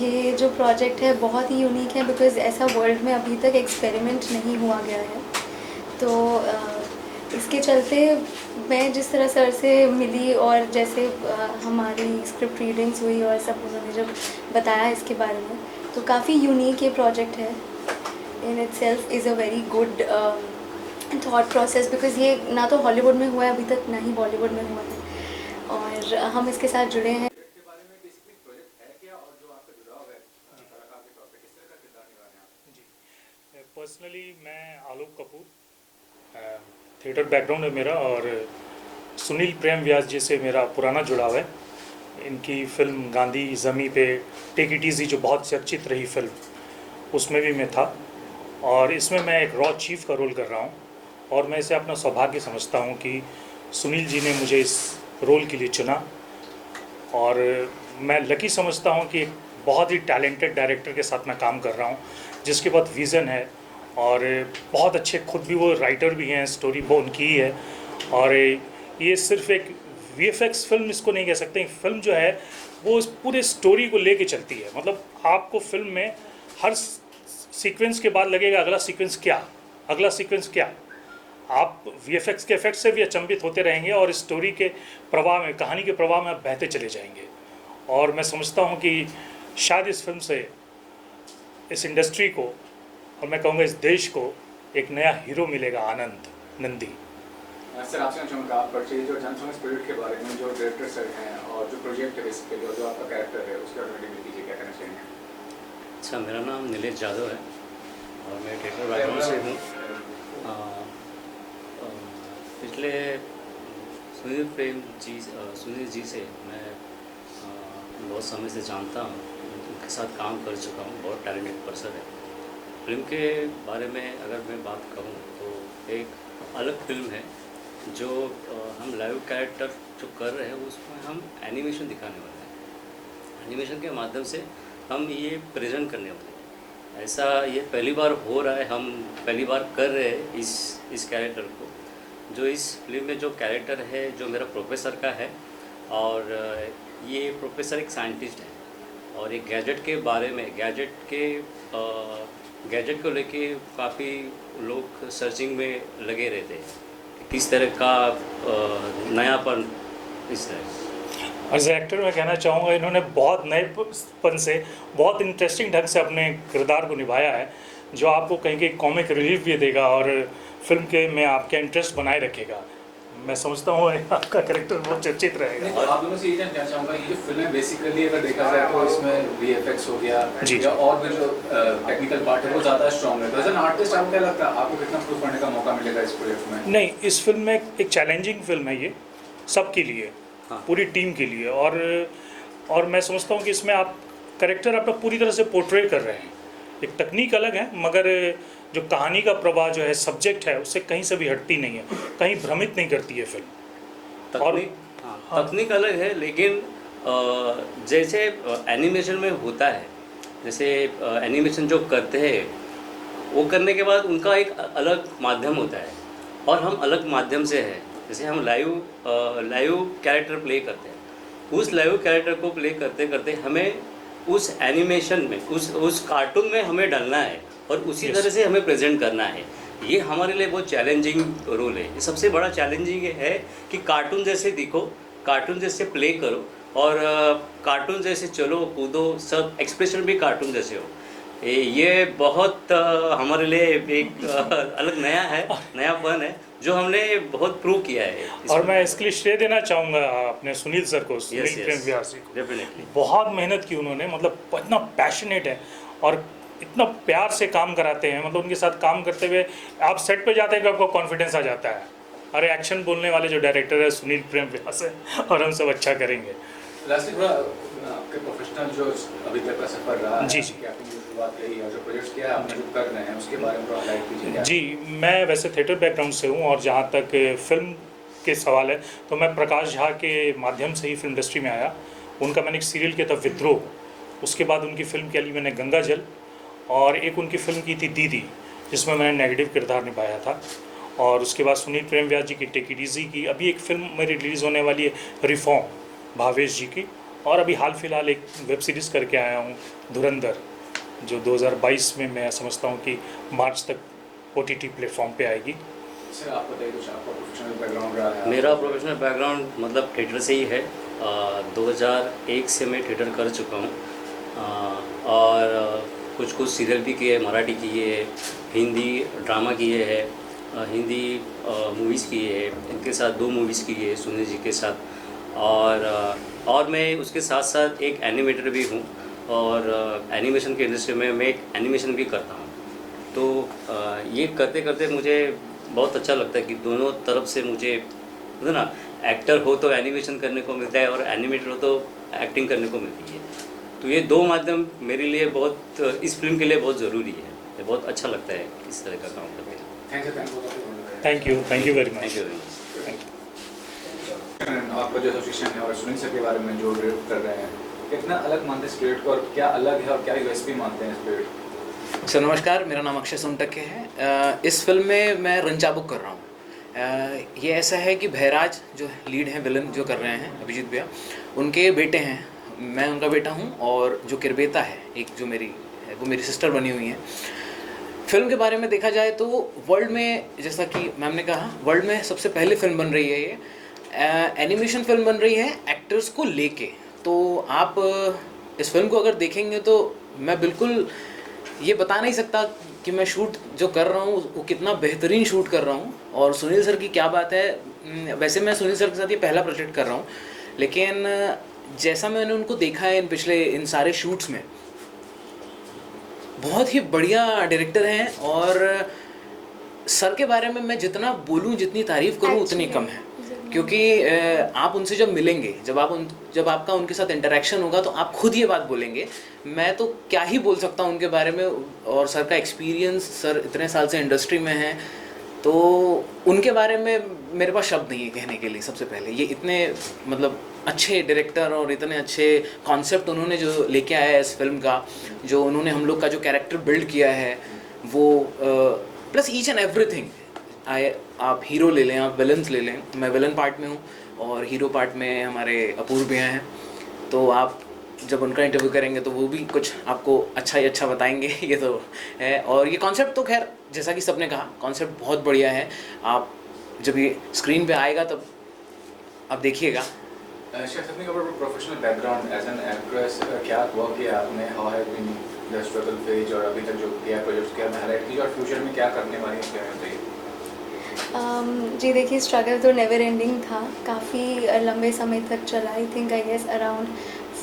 ये जो प्रोजेक्ट है बहुत ही यूनिक है बिकॉज़ ऐसा वर्ल्ड में अभी तक एक्सपेरिमेंट नहीं हुआ गया है। तो इसके चलते मैं जिस तरह सर से मिली और जैसे हमारी स्क्रिप्ट रीडिंग्स हुई और सब उन्होंने जब बताया इसके बारे में, तो काफ़ी यूनिक ये प्रोजेक्ट है। In itself is a very good thought process because ये ना तो हॉलीवुड में हुआ है अभी तक, ना ही बॉलीवुड में हुआ है, और हम इसके साथ जुड़े हैं। पर्सनली मैं आलोक कपूर, थिएटर बैकग्राउंड है मेरा, और सुनील प्रेम व्यास जी से मेरा पुराना जुड़ाव है। इनकी फिल्म गांधी ज़मी पे, टेक इट ईज़ी, जो बहुत चर्चित रही फिल्म, उसमें भी मैं था, और इसमें मैं एक रॉ चीफ का रोल कर रहा हूँ। और मैं इसे अपना सौभाग्य समझता हूँ कि सुनील जी ने मुझे इस रोल के लिए चुना, और मैं लकी समझता हूँ कि एक बहुत ही टैलेंटेड डायरेक्टर के साथ मैं काम कर रहा हूँ, जिसके पास विज़न है, और बहुत अच्छे, खुद भी वो राइटर भी हैं, स्टोरी वो उनकी ही है। और ये सिर्फ एक वीएफएक्स फिल्म इसको नहीं कह सकते, फिल्म जो है वो इस पूरे स्टोरी को लेके चलती है। मतलब आपको फिल्म में हर सीक्वेंस के बाद लगेगा अगला सीक्वेंस क्या, अगला सीक्वेंस क्या। आप वीएफएक्स के इफेक्ट से भी अचंभित होते रहेंगे और स्टोरी के प्रवाह में, कहानी के प्रवाह में आप बहते चले जाएंगे। और मैं समझता हूँ कि शायद इस फिल्म से इस इंडस्ट्री को, और मैं कहूँगा इस देश को, एक नया हीरो मिलेगा, आनंद नंदी। सर आपसे चाहूँगा आप परिचय जो जानते हैं प्रोजेक्ट के बारे में, जो डायरेक्टर सर हैं और जो प्रोजेक्ट है बेसिकली, और जो आपका कैरेक्टर है उसके बारे में कीजिए, क्या कहना चाहेंगे? अच्छा, मेरा नाम नीलेश यादव है और मैं थिएटर बैकग्राउंड से हूँ। पिछले सुनील जी से मैं बहुत समय से जानता हूँ, उनके साथ काम कर चुका हूँ, बहुत टैलेंटेड पर्सन है। फिल्म के बारे में अगर मैं बात करूँ तो एक अलग फिल्म है जो हम लाइव कैरेक्टर जो कर रहे हैं उसमें हम एनिमेशन दिखाने वाले हैं। एनिमेशन के माध्यम से हम ये प्रेजेंट करने वाले हैं। ऐसा ये पहली बार हो रहा है, हम पहली बार कर रहे हैं इस कैरेक्टर को। जो इस फिल्म में जो कैरेक्टर है जो मेरा प्रोफेसर का है, और ये प्रोफेसर एक साइंटिस्ट है और एक गैजेट के बारे में, गैजेट को लेके काफ़ी लोग सर्चिंग में लगे रहते हैं, किस तरह का नयापन इस तरह। एज एक्टर मैं कहना चाहूँगा इन्होंने बहुत नएपन से, बहुत इंटरेस्टिंग ढंग से अपने किरदार को निभाया है। जो आपको कहीं कहीं कॉमिक रिलीफ भी देगा और फिल्म के में आपका इंटरेस्ट बनाए रखेगा। मैं समझता हूँ आपका कैरेक्टर बहुत चर्चित रहेगा। और आप दोनों से ये जानना चाहूँगा, ये जो फिल्म है बेसिकली अगर देखा जाए तो इसमें VFX हो गया जी। या और भी जो टेक्निकल पार्ट है वो ज़्यादा स्ट्रॉन्ग है। तो एज एन आर्टिस्ट आपको क्या लगता है, आपको कितना प्रूव करने का मौका मिलेगा इस प्रोजेक्ट में? नहीं, इस फिल्म में एक चैलेंजिंग फिल्म है ये सबके लिए, पूरी टीम के लिए। और मैं समझता हूँ कि इसमें आप कैरेक्टर अपना पूरी तरह से पोर्ट्रे कर रहे हैं। एक तकनीक अलग है, मगर जो कहानी का प्रवाह जो है, सब्जेक्ट है, उससे कहीं से भी हटती नहीं है, कहीं भ्रमित नहीं करती है फिल्म। और तकनीक अलग है, लेकिन जैसे एनिमेशन में होता है, जैसे एनिमेशन जो करते हैं वो करने के बाद उनका एक अलग माध्यम होता है और हम अलग माध्यम से है। जैसे हम लाइव कैरेक्टर प्ले करते हैं, उस लाइव कैरेक्टर को प्ले करते करते हमें उस एनिमेशन में उस कार्टून में हमें डालना है और उसी तरह से हमें प्रेजेंट करना है। ये हमारे लिए बहुत चैलेंजिंग रोल है। ये सबसे बड़ा चैलेंजिंग है कि कार्टून जैसे दिखो, कार्टून जैसे प्ले करो और कार्टून जैसे चलो कूदो, सब एक्सप्रेशन भी कार्टून जैसे हो। ये बहुत हमारे लिए एक अलग नयापन है जो हमने बहुत प्रूव किया है। और मैं इसके लिए श्रेय देना चाहूँगा अपने सुनील सर को, सुनील प्रेम व्यास जी को। डेफिनेटली बहुत मेहनत की उन्होंने, मतलब इतना पैशनेट है और इतना प्यार से काम कराते हैं। मतलब उनके साथ काम करते हुए आप सेट पे जाते हैं कि आपको कॉन्फिडेंस आ जाता है, अरे एक्शन बोलने वाले जो डायरेक्टर है सुनील प्रेम व्यास है और हम सब अच्छा करेंगे। लास्टली थोड़ा आपके प्रोफेशनल जो अभी तक का सफर रहा है, जी। कि आपने जो शुरुआत रही और जो प्रोजेक्ट्स किया आपने जो कर रहे हैं उसके बारे में थोड़ा हाईलाइट कीजिए। जी, मैं वैसे थिएटर बैकग्राउंड से हूँ और जहाँ तक फिल्म के सवाल है तो मैं प्रकाश झा के माध्यम से ही फिल्म इंडस्ट्री में आया। उनका मैंने एक सीरियल किया था विद्रोह, उसके बाद उनकी फिल्म के लिए मैंने गंगा जल, और एक उनकी फिल्म की थी दीदी जिसमें मैंने नेगेटिव किरदार निभाया था। और उसके बाद सुनील प्रेम व्यास जी की टेक इट इजी की, अभी एक फिल्म मेरी रिलीज़ होने वाली है रिफॉर्म भावेश जी की, और अभी हाल फिलहाल एक वेब सीरीज़ करके आया हूँ धुरंधर, जो 2022 में मैं समझता हूँ कि मार्च तक OTT प्लेटफॉर्म पे आएगी। सर आप बताइए कुछ, आपका प्रोफेशनल बैकग्राउंड रहा है? मेरा प्रोफेशनल बैकग्राउंड मतलब थिएटर से ही है। 2001 से मैं थिएटर कर चुका हूँ और कुछ सीरियल भी किए, मराठी किए, हिंदी ड्रामा किए हैं, हिंदी मूवीज़ किए हैं, इनके साथ 2 मूवीज़ किए हैं सुनील जी के साथ। और मैं उसके साथ साथ एक एनिमेटर भी हूँ और एनिमेशन के इंडस्ट्री में मैं एक एनिमेशन भी करता हूँ। तो ये करते करते मुझे बहुत अच्छा लगता है कि दोनों तरफ से मुझे है ना, एक्टर हो तो एनिमेशन करने को मिलता है और एनिमेटर हो तो एक्टिंग करने को मिलती है। तो ये 2 माध्यम मेरे लिए बहुत, इस फिल्म के लिए बहुत ज़रूरी है। ये बहुत अच्छा लगता है इस तरह का काम करके। Thank you very much. Thank you very much. आपका जो एसोसिएशन है और सुनील सर के बारे में जो डायरेक्ट कर रहे हैं, कितना अलग मानते हैं इस प्रोजेक्ट को और क्या अलग है और क्या यूएसपी मानते हैं इस प्रोजेक्ट को? सर नमस्कार, मेरा नाम अक्षय सोनटके है। इस फिल्म में मैं रंचाबुक कर रहा हूँ। ये ऐसा है कि भैराज जो लीड हैं, विलन जो कर रहे हैं अभिजीत भैया, उनके बेटे हैं, मैं उनका बेटा हूँ, और जो किरबेता है एक जो मेरी है वो मेरी सिस्टर बनी हुई है। फिल्म के बारे में देखा जाए तो वर्ल्ड में, जैसा कि मैम ने कहा, वर्ल्ड में सबसे पहले फिल्म बन रही है ये, एनिमेशन फिल्म बन रही है एक्टर्स को लेके। तो आप इस फिल्म को अगर देखेंगे तो मैं बिल्कुल ये बता नहीं सकता कि मैं शूट जो कर रहा हूँ वो कितना बेहतरीन शूट कर रहा हूँ। और सुनील सर की क्या बात है, वैसे मैं सुनील सर के साथ ये पहला प्रोजेक्ट कर रहा हूँ, लेकिन जैसा मैंने उनको देखा है इन सारे शूट्स में, बहुत ही बढ़िया डायरेक्टर हैं। और सर के बारे में मैं जितना बोलूँ, जितनी तारीफ़ करूँ उतनी कम है, क्योंकि आप उनसे जब मिलेंगे, जब आपका उनके साथ इंटरेक्शन होगा तो आप खुद ये बात बोलेंगे। मैं तो क्या ही बोल सकता हूँ उनके बारे में। और सर का एक्सपीरियंस, सर इतने साल से इंडस्ट्री में हैं, तो उनके बारे में मेरे पास शब्द नहीं है कहने के लिए। सबसे पहले ये इतने मतलब अच्छे डायरेक्टर और इतने अच्छे कॉन्सेप्ट उन्होंने जो लेके आया है इस फिल्म का, जो उन्होंने हम लोग का जो कैरेक्टर बिल्ड किया है वो, प्लस ईच एंड एवरीथिंग। आप हीरो ले लें, आप विलन्स ले लें, मैं विलन पार्ट में हूँ और हीरो पार्ट में हमारे अपूर्व भैया हैं। तो आप जब उनका इंटरव्यू करेंगे तो वो भी कुछ आपको अच्छा ही अच्छा बताएंगे। ये तो है। और ये कॉन्सेप्ट तो खैर जैसा कि सबने कहा, कॉन्सेप्ट बहुत बढ़िया है। आप जब ये स्क्रीन पे आएगा तब आप देखिएगा। Professional background as an actress, क्या वर्क किया आपने, how have been the struggle phase और अभी तक जो किया प्रोजेक्ट किया हाईलाइट कीजिए और फ्यूचर में क्या करने वाली है, क्या बताइए। जी देखिए, स्ट्रगल तो नेवर एंडिंग था, काफ़ी लंबे समय तक चला। I think I guess around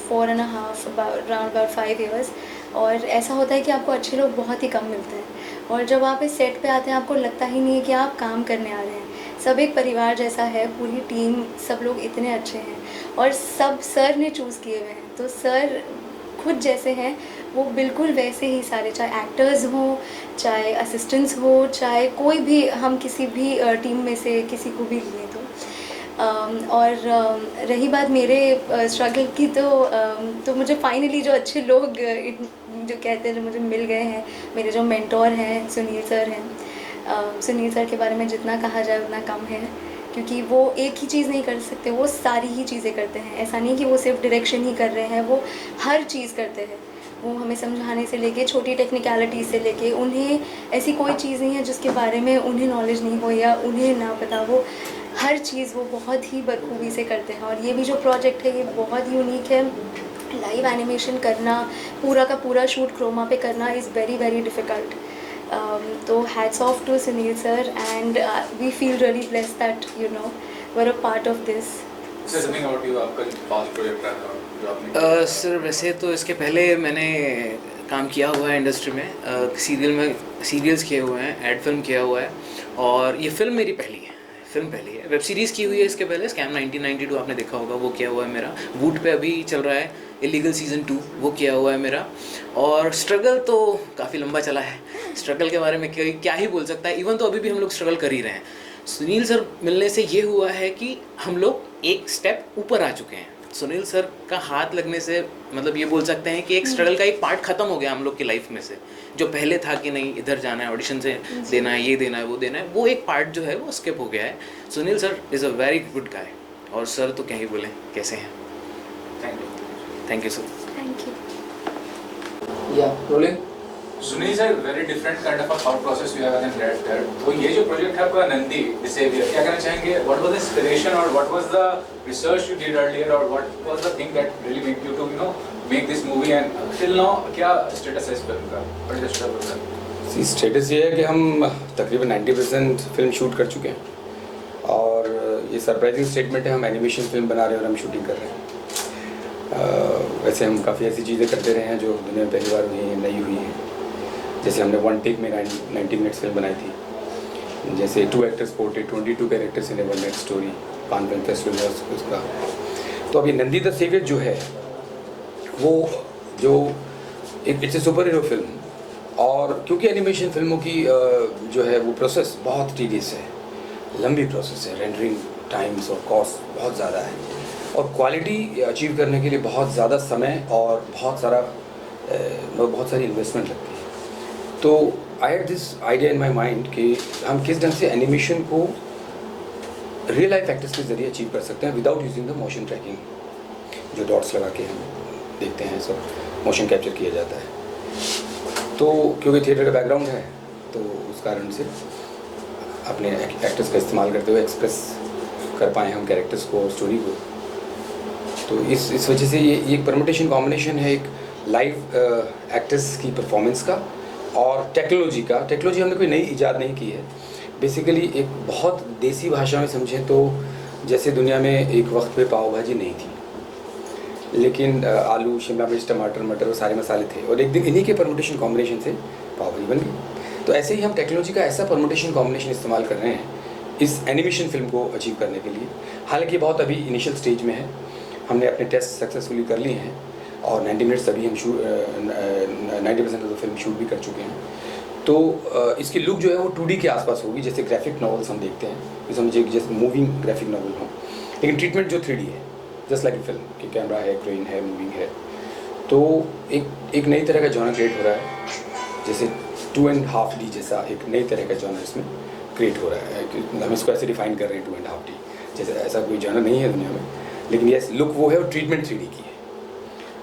4.5 about 5 years। और ऐसा होता है कि आपको अच्छे लोग बहुत ही कम मिलते हैं, और जब आप इस सेट पे आते हैं आपको लगता ही नहीं है कि आप काम करने आ रहे हैं। सब एक परिवार जैसा है, पूरी टीम, सब लोग इतने अच्छे हैं, और सब सर ने चूज़ किए हुए हैं। तो सर खुद जैसे हैं वो बिल्कुल वैसे ही सारे, चाहे एक्टर्स हों, चाहे असिस्टेंट्स हो, चाहे कोई भी, हम किसी भी टीम में से किसी को भी लिए और रही बात मेरे स्ट्रगल की, तो मुझे फाइनली जो अच्छे लोग जो कहते हैं, जो मुझे मिल गए हैं, मेरे जो मेंटोर हैं सुनील सर हैं। सुनील सर के बारे में जितना कहा जाए उतना कम है, क्योंकि वो एक ही चीज़ नहीं कर सकते, वो सारी ही चीज़ें करते हैं। ऐसा नहीं कि वो सिर्फ डायरेक्शन ही कर रहे हैं, वो हर चीज़ करते हैं। वो हमें समझाने से लेके छोटी टेक्निकलिटी से लेके, उन्हें ऐसी कोई चीज़ नहीं है जिसके बारे में उन्हें नॉलेज नहीं हो या उन्हें ना पता। वो हर चीज़ वो बहुत ही बखूबी से करते हैं। और ये भी जो प्रोजेक्ट है ये बहुत यूनिक है। लाइव एनिमेशन करना, पूरा का पूरा शूट क्रोमा पे करना इज़ वेरी वेरी डिफ़िकल्ट। तो hats off to Sunil sir, and we feel really blessed that were a part of this. Sir वैसे तो इसके पहले मैंने काम किया हुआ है इंडस्ट्री में, सीरियल्स किए हुए हैं, एड फिल्म किया हुआ है, और ये फिल्म मेरी पहली है। वेब सीरीज़ की हुई है इसके पहले, स्कैम 1992 आपने देखा होगा, वो किया हुआ है मेरा। वूट पे अभी चल रहा है इलीगल सीज़न 2, वो किया हुआ है मेरा। और स्ट्रगल तो काफ़ी लंबा चला है, स्ट्रगल के बारे में क्या ही बोल सकता है। इवन तो अभी भी हम लोग स्ट्रगल कर ही रहे हैं। सुनील सर मिलने से ये हुआ है कि हम लोग एक स्टेप ऊपर आ चुके हैं। सुनील सर का हाथ लगने से मतलब ये बोल सकते हैं कि एक स्ट्रगल का एक पार्ट ख़त्म हो गया हम लोग की लाइफ में से। जो पहले था कि नहीं इधर जाना है, ऑडिशन से देना है, ये देना है, वो देना है, वो एक पार्ट जो है वो स्किप हो गया है। Sunil sir is a very good guy, और सर तो क्या ही बोलें, कैसे हैं। Thank you sir. Thank you. या rolling. Sunil sir, very different kind of a thought process you have as an director. तो ये जो प्रोजेक्ट है आपका नंदी डिसेवियर, क्या कहना चाहेंगे? व्हाट वाज द इंस्पिरेशन और what was the research you did earlier और what was the thing that really make you to make this movie and till now क्या स्टेटस है इस फिल्म का? What is the status? See status ये है कि हम तकरीबन 90% फिल्म शूट कर चुके हैं, और ये सरप्राइजिंग स्टेटमेंट है, हम एनिमेशन फिल्म बना रहे हैं और हम शूटिंग कर रहे हैं। वैसे हम काफ़ी ऐसी चीज़ें करते रहे हैं जो दुनिया में पहली बार हुई हैं, नई हुई हैं। जैसे हमने 1 टेक में 90 मिनट्स फिल्म बनाई थी, जैसे 2 actors portrait, 22 characters in A 1 minute story, Cannes film festival है उसका। तो अभी नंदी द सेवियर जो है वो जो एक it's a super hero film, और क्योंकि एनिमेशन फिल्मों की जो है वो प्रोसेस बहुत टीडियस है, लंबी प्रोसेस है, रेंडरिंग टाइम्स और कॉस्ट बहुत ज़्यादा है, और क्वालिटी अचीव करने के लिए बहुत ज़्यादा समय और बहुत सारी इन्वेस्टमेंट लगती है। तो I had this idea in my mind कि हम किस ढंग से एनिमेशन को रियल लाइफ एक्टर्स के ज़रिए अचीव कर सकते हैं without using the motion tracking, जो डॉट्स लगा के हम देखते हैं, सब मोशन कैप्चर किया जाता है। तो क्योंकि थिएटर का बैकग्राउंड है तो उस कारण से अपने एक्टर्स का इस्तेमाल करते हुए एक्सप्रेस कर पाए हम कैरेक्टर्स को और स्टोरी को। तो इस वजह से ये एक परमुटेशन कॉम्बिनेशन है, एक लाइव एक्टर्स की परफॉर्मेंस का और टेक्नोलॉजी का। टेक्नोलॉजी हमने कोई नई इजाद नहीं की है, बेसिकली एक बहुत देसी भाषा में समझें तो जैसे दुनिया में एक वक्त पे पाव भाजी नहीं थी, लेकिन आलू, शिमला मिर्च, टमाटर, मटर और सारे मसाले थे, और एक दिन इन्हीं के परमुटेशन कॉम्बिनेशन से पाव भाजी बन गई। तो ऐसे ही हम टेक्नोलॉजी का ऐसा परमुटेशन कॉम्बिनेशन इस्तेमाल कर रहे हैं इस एनिमेशन फिल्म को अचीव करने के लिए। हालांकि बहुत अभी इनिशियल स्टेज में है, हमने अपने टेस्ट सक्सेसफुली कर लिए हैं और 90 मिनट्स अभी हम 90% ऑफ द फिल्म शूट भी कर चुके हैं। तो इसकी लुक जो है वो 2D के आसपास होगी, जैसे ग्राफिक नॉवेल्स हम देखते हैं, तो समझिए जैसे मूविंग ग्राफिक नॉवल हो, लेकिन ट्रीटमेंट जो 3D है, जस्ट लाइक ए फिल्म कि कैमरा है, क्रेन है, मूविंग है। तो एक नई तरह का जॉनर क्रिएट हो रहा है, जैसे 2.5D जैसा एक नई तरह का जॉनर इसमें क्रिएट हो रहा है। हम इसको ऐसे डिफाइन कर रहे हैं 2.5D, जैसे ऐसा कोई जॉनर नहीं है दुनिया में, लेकिन यस लुक वो है और ट्रीटमेंट 3D की है,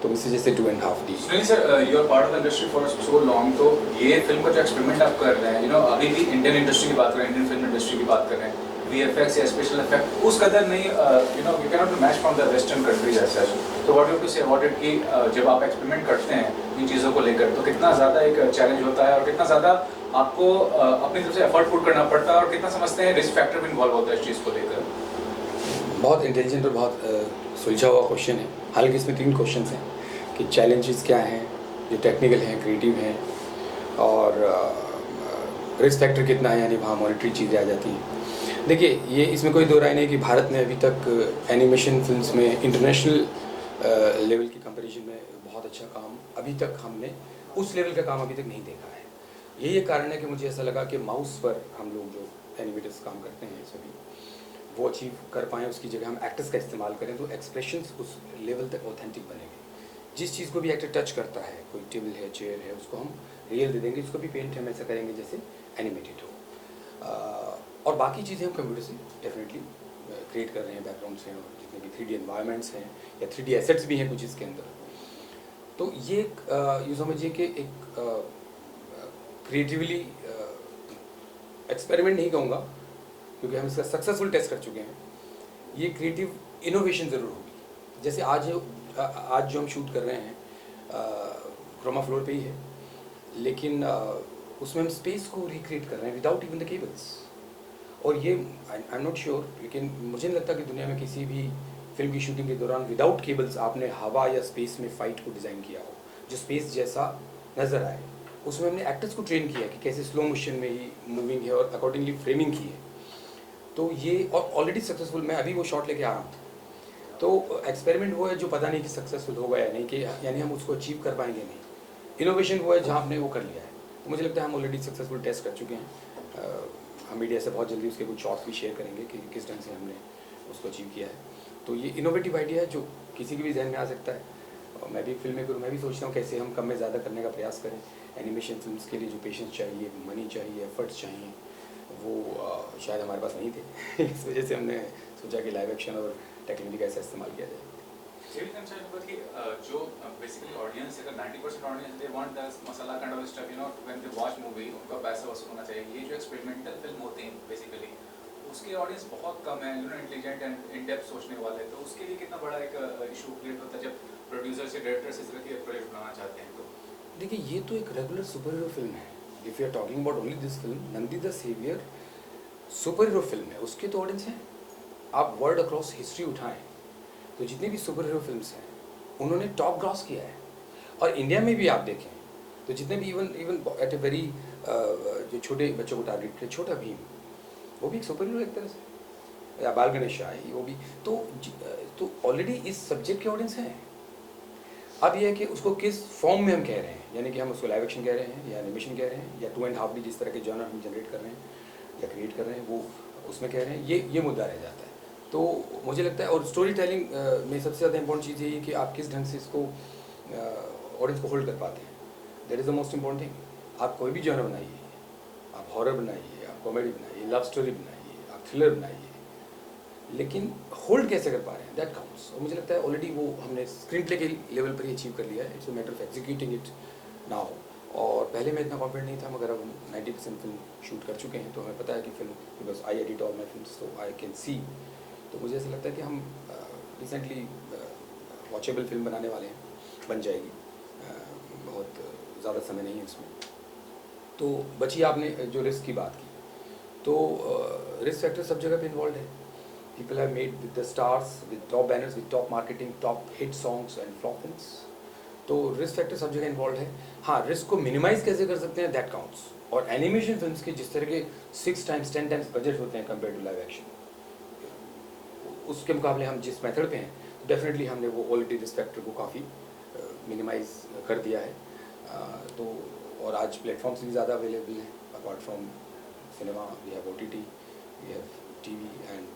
तो इससे जैसे 2.5D। Sunil sir, you are part of the industry for so long, तो ये फिल्म का जो एक्सपेरिमेंट आप कर रहे हैं, अभी भी इंडियन इंडस्ट्री की बात करें, इंडियन फिल्म इंडस्ट्री की बात कर रहे हैं, VFX या स्पेशल इफेक्ट उस कदर नहीं, you know you cannot match from the western countries as such. तो what you to say about it कि जब आप एक्सपेरिमेंट करते हैं इन चीज़ों को लेकर तो कितना ज़्यादा एक चैलेंज होता है और कितना ज़्यादा आपको अपनी तरफ से एफर्ट पुट करना पड़ता है और कितना समझते हैं रिस्क फैक्टर भी इन्वॉल्व होता है इस चीज़ को लेकर? बहुत इंटेलिजेंट और बहुत सुलझा हुआ क्वेश्चन है। हालांकि इसमें 3 क्वेश्चन हैं कि चैलेंजेस क्या हैं, जो टेक्निकल हैं, क्रिएटिव हैं, और रिस्क फैक्टर कितना है, यानी वहाँ मॉनिटरी चीज़ें आ जाती हैं। देखिए, ये इसमें कोई दो राय नहीं कि भारत ने अभी तक एनिमेशन फिल्म्स में इंटरनेशनल लेवल की कंपैरिजन में बहुत अच्छा काम, अभी तक हमने उस लेवल का काम अभी तक नहीं देखा है। यही एक कारण है कि मुझे ऐसा लगा कि माउस पर हम लोग जो एनिमेटर्स काम करते हैं सभी, वो अचीव कर पाएँ, उसकी जगह हम एक्टर्स का इस्तेमाल करें तो एक्सप्रेशंस उस लेवल तक ऑथेंटिक बनेंगे। जिस चीज़ को भी एक्टर टच करता है, कोई टेबल है, चेयर है, उसको हम रियल दे देंगे, उसको भी पेंट हम ऐसा करेंगे जैसे एनिमेटेड हो। और बाकी चीज़ें हम कंप्यूटर से डेफिनेटली क्रिएट कर रहे हैं, बैकग्राउंड्स हैं और जितने भी 3D एनवायरनमेंट्स हैं या 3D एसेट्स भी हैं कुछ इसके अंदर। तो ये एक यूँ समझिए कि एक क्रिएटिवली एक्सपेरिमेंट नहीं कहूँगा क्योंकि हम इसका सक्सेसफुल टेस्ट कर चुके हैं। ये क्रिएटिव इनोवेशन ज़रूर होगी। जैसे आज जो हम शूट कर रहे हैं क्रोमा फ्लोर पे ही है, लेकिन उसमें हम स्पेस को रिक्रिएट कर रहे हैं विदाउट इवन द केबल्स। और ये आई एम नॉट श्योर, लेकिन मुझे नहीं लगता कि दुनिया में किसी भी फिल्म की शूटिंग के दौरान विदाउट केबल्स आपने हवा या स्पेस में फ़ाइट को डिज़ाइन किया हो जो स्पेस जैसा नज़र आए। उसमें हमने एक्टर्स को ट्रेन किया कि कैसे स्लो मोशन में ही मूविंग है और अकॉर्डिंगली फ्रेमिंग की है। तो ये और ऑलरेडी सक्सेसफुल, मैं अभी वो शॉट लेके आ रहा हूँ। तो एक्सपेरिमेंट वो है जो पता नहीं कि सक्सेसफुल होगा या नहीं, कि यानी हम उसको अचीव कर पाएंगे नहीं। इनोवेशन वो है जहाँ हमने वो कर लिया है। तो मुझे लगता है हम ऑलरेडी सक्सेसफुल टेस्ट कर चुके हैं। हम मीडिया से बहुत जल्दी उसके कुछ शॉट्स भी शेयर करेंगे कि किस ढंग से हमने उसको अचीव किया है। तो ये इनोवेटिव आइडिया है जो किसी के भी जहन में आ सकता है। और मैं भी फिल्म मेकर हूँ, मैं भी सोचता हूँ कैसे हम कम में ज़्यादा करने का प्रयास करें। एनिमेशन फिल्म्स के लिए जो पेशेंस चाहिए, मनी चाहिए, एफर्ट्स चाहिए, वो शायद हमारे पास नहीं थे। इस वजह से हमने सोचा कि लाइव एक्शन और टेक्नोलॉजी का ऐसा इस्तेमाल किया जाए। कि जो बेसिकली ऑडियंस अगर 90% audience they want the masala kind of stuff, you know, when they watch movie उनका पैसा वसूल होना चाहिए। ये जो एक्सपेरिमेंटल फिल्म होती हैं बेसिकली उसके ऑडियंस बहुत कम है, you know, intelligent and in depth सोचने वाले। तो उसके लिए कितना बड़ा एक इशू क्रिएट होता है जब प्रोड्यूसर से डायरेक्टर से इस तरह के प्रोजेक्ट बनाना चाहते हैं। तो देखिए, ये तो एक रेगुलर सुपर हीरो फिल्म है। If you are talking about only this film, Nandi the saviour super hero film है, उसके तो ऑडियंस हैं। आप वर्ल्ड अक्रॉस हिस्ट्री उठाएं तो जितनी भी सुपर हीरो फिल्म्स हैं उन्होंने टॉप ग्रॉस किया है। और इंडिया में भी आप देखें तो जितने भी इवन एट ए वेरी जो छोटे बच्चों को टारगेट किया, छोटा भीम वो भी एक सुपर हीरो एक तरह से, या बाल गणेश आए वो भी, तो ऑलरेडी इस सब्जेक्ट के ऑडियंस हैं। अब यह है कि उसको किस फॉर्म में हम कह रहे हैं, यानी कि हम उसको लाइव एक्शन कह रहे हैं या एनिमेशन कह रहे हैं या 2.5D जिस तरह के जॉनर हम जनरेट कर रहे हैं या क्रिएट कर रहे हैं वो उसमें कह रहे हैं, ये मुद्दा रह जाता है। तो मुझे लगता है, और स्टोरी टेलिंग में सबसे ज़्यादा इंपॉर्टेंट चीज़ ये है कि आप किस ढंग से इसको ऑडियंस को होल्ड कर पाते हैं। That is the most important thing. आप कोई भी जॉनर बनाइए, आप हॉरर बनाइए, आप कॉमेडी बनाइए, लव स्टोरी बनाइए, आप थ्रिलर बनाइए, लेकिन होल्ड कैसे कर पा रहे हैं, दैट काउंट्स। और मुझे लगता है ऑलरेडी वो हमने स्क्रीन प्ले के लेवल पर ही अचीव कर लिया है। It's a matter of executing it now. और पहले मैं इतना कॉन्फिडेंट नहीं था, मगर अब हम 90% फिल्म शूट कर चुके हैं तो हमें पता है कि film, because I edit all my film so I can see. तो मुझे ऐसा लगता है कि हम रिसेंटली वॉचेबल फिल्म बनाने वाले हैं, बन जाएगी, बहुत ज़्यादा समय नहीं है इसमें। तो बची आपने जो रिस्क की बात की, तो रिस्क फैक्टर सब जगह पे इन्वॉल्व है। People have made with the stars, with top banners, with top marketing, top hit songs and flop films. तो रिस्क फैक्टर सब जगह इन्वॉल्व है। हाँ, रिस्क को मिनिमाइज कैसे कर सकते हैं, दैट काउंट्स। और एनिमेशन फिल्म्स के जिस तरह के 6 times 10 times बजट होते हैं कंपेयर टू लाइव एक्शन, उसके मुकाबले हम जिस मेथड पे हैं, डेफिनेटली हमने वो ऑलरेडी रिस्क फैक्टर को काफ़ी मिनिमाइज कर दिया है। तो और आज प्लेटफॉर्म्स भी ज़्यादा अवेलेबल हैं, apart from cinema we have OTT, we have TV and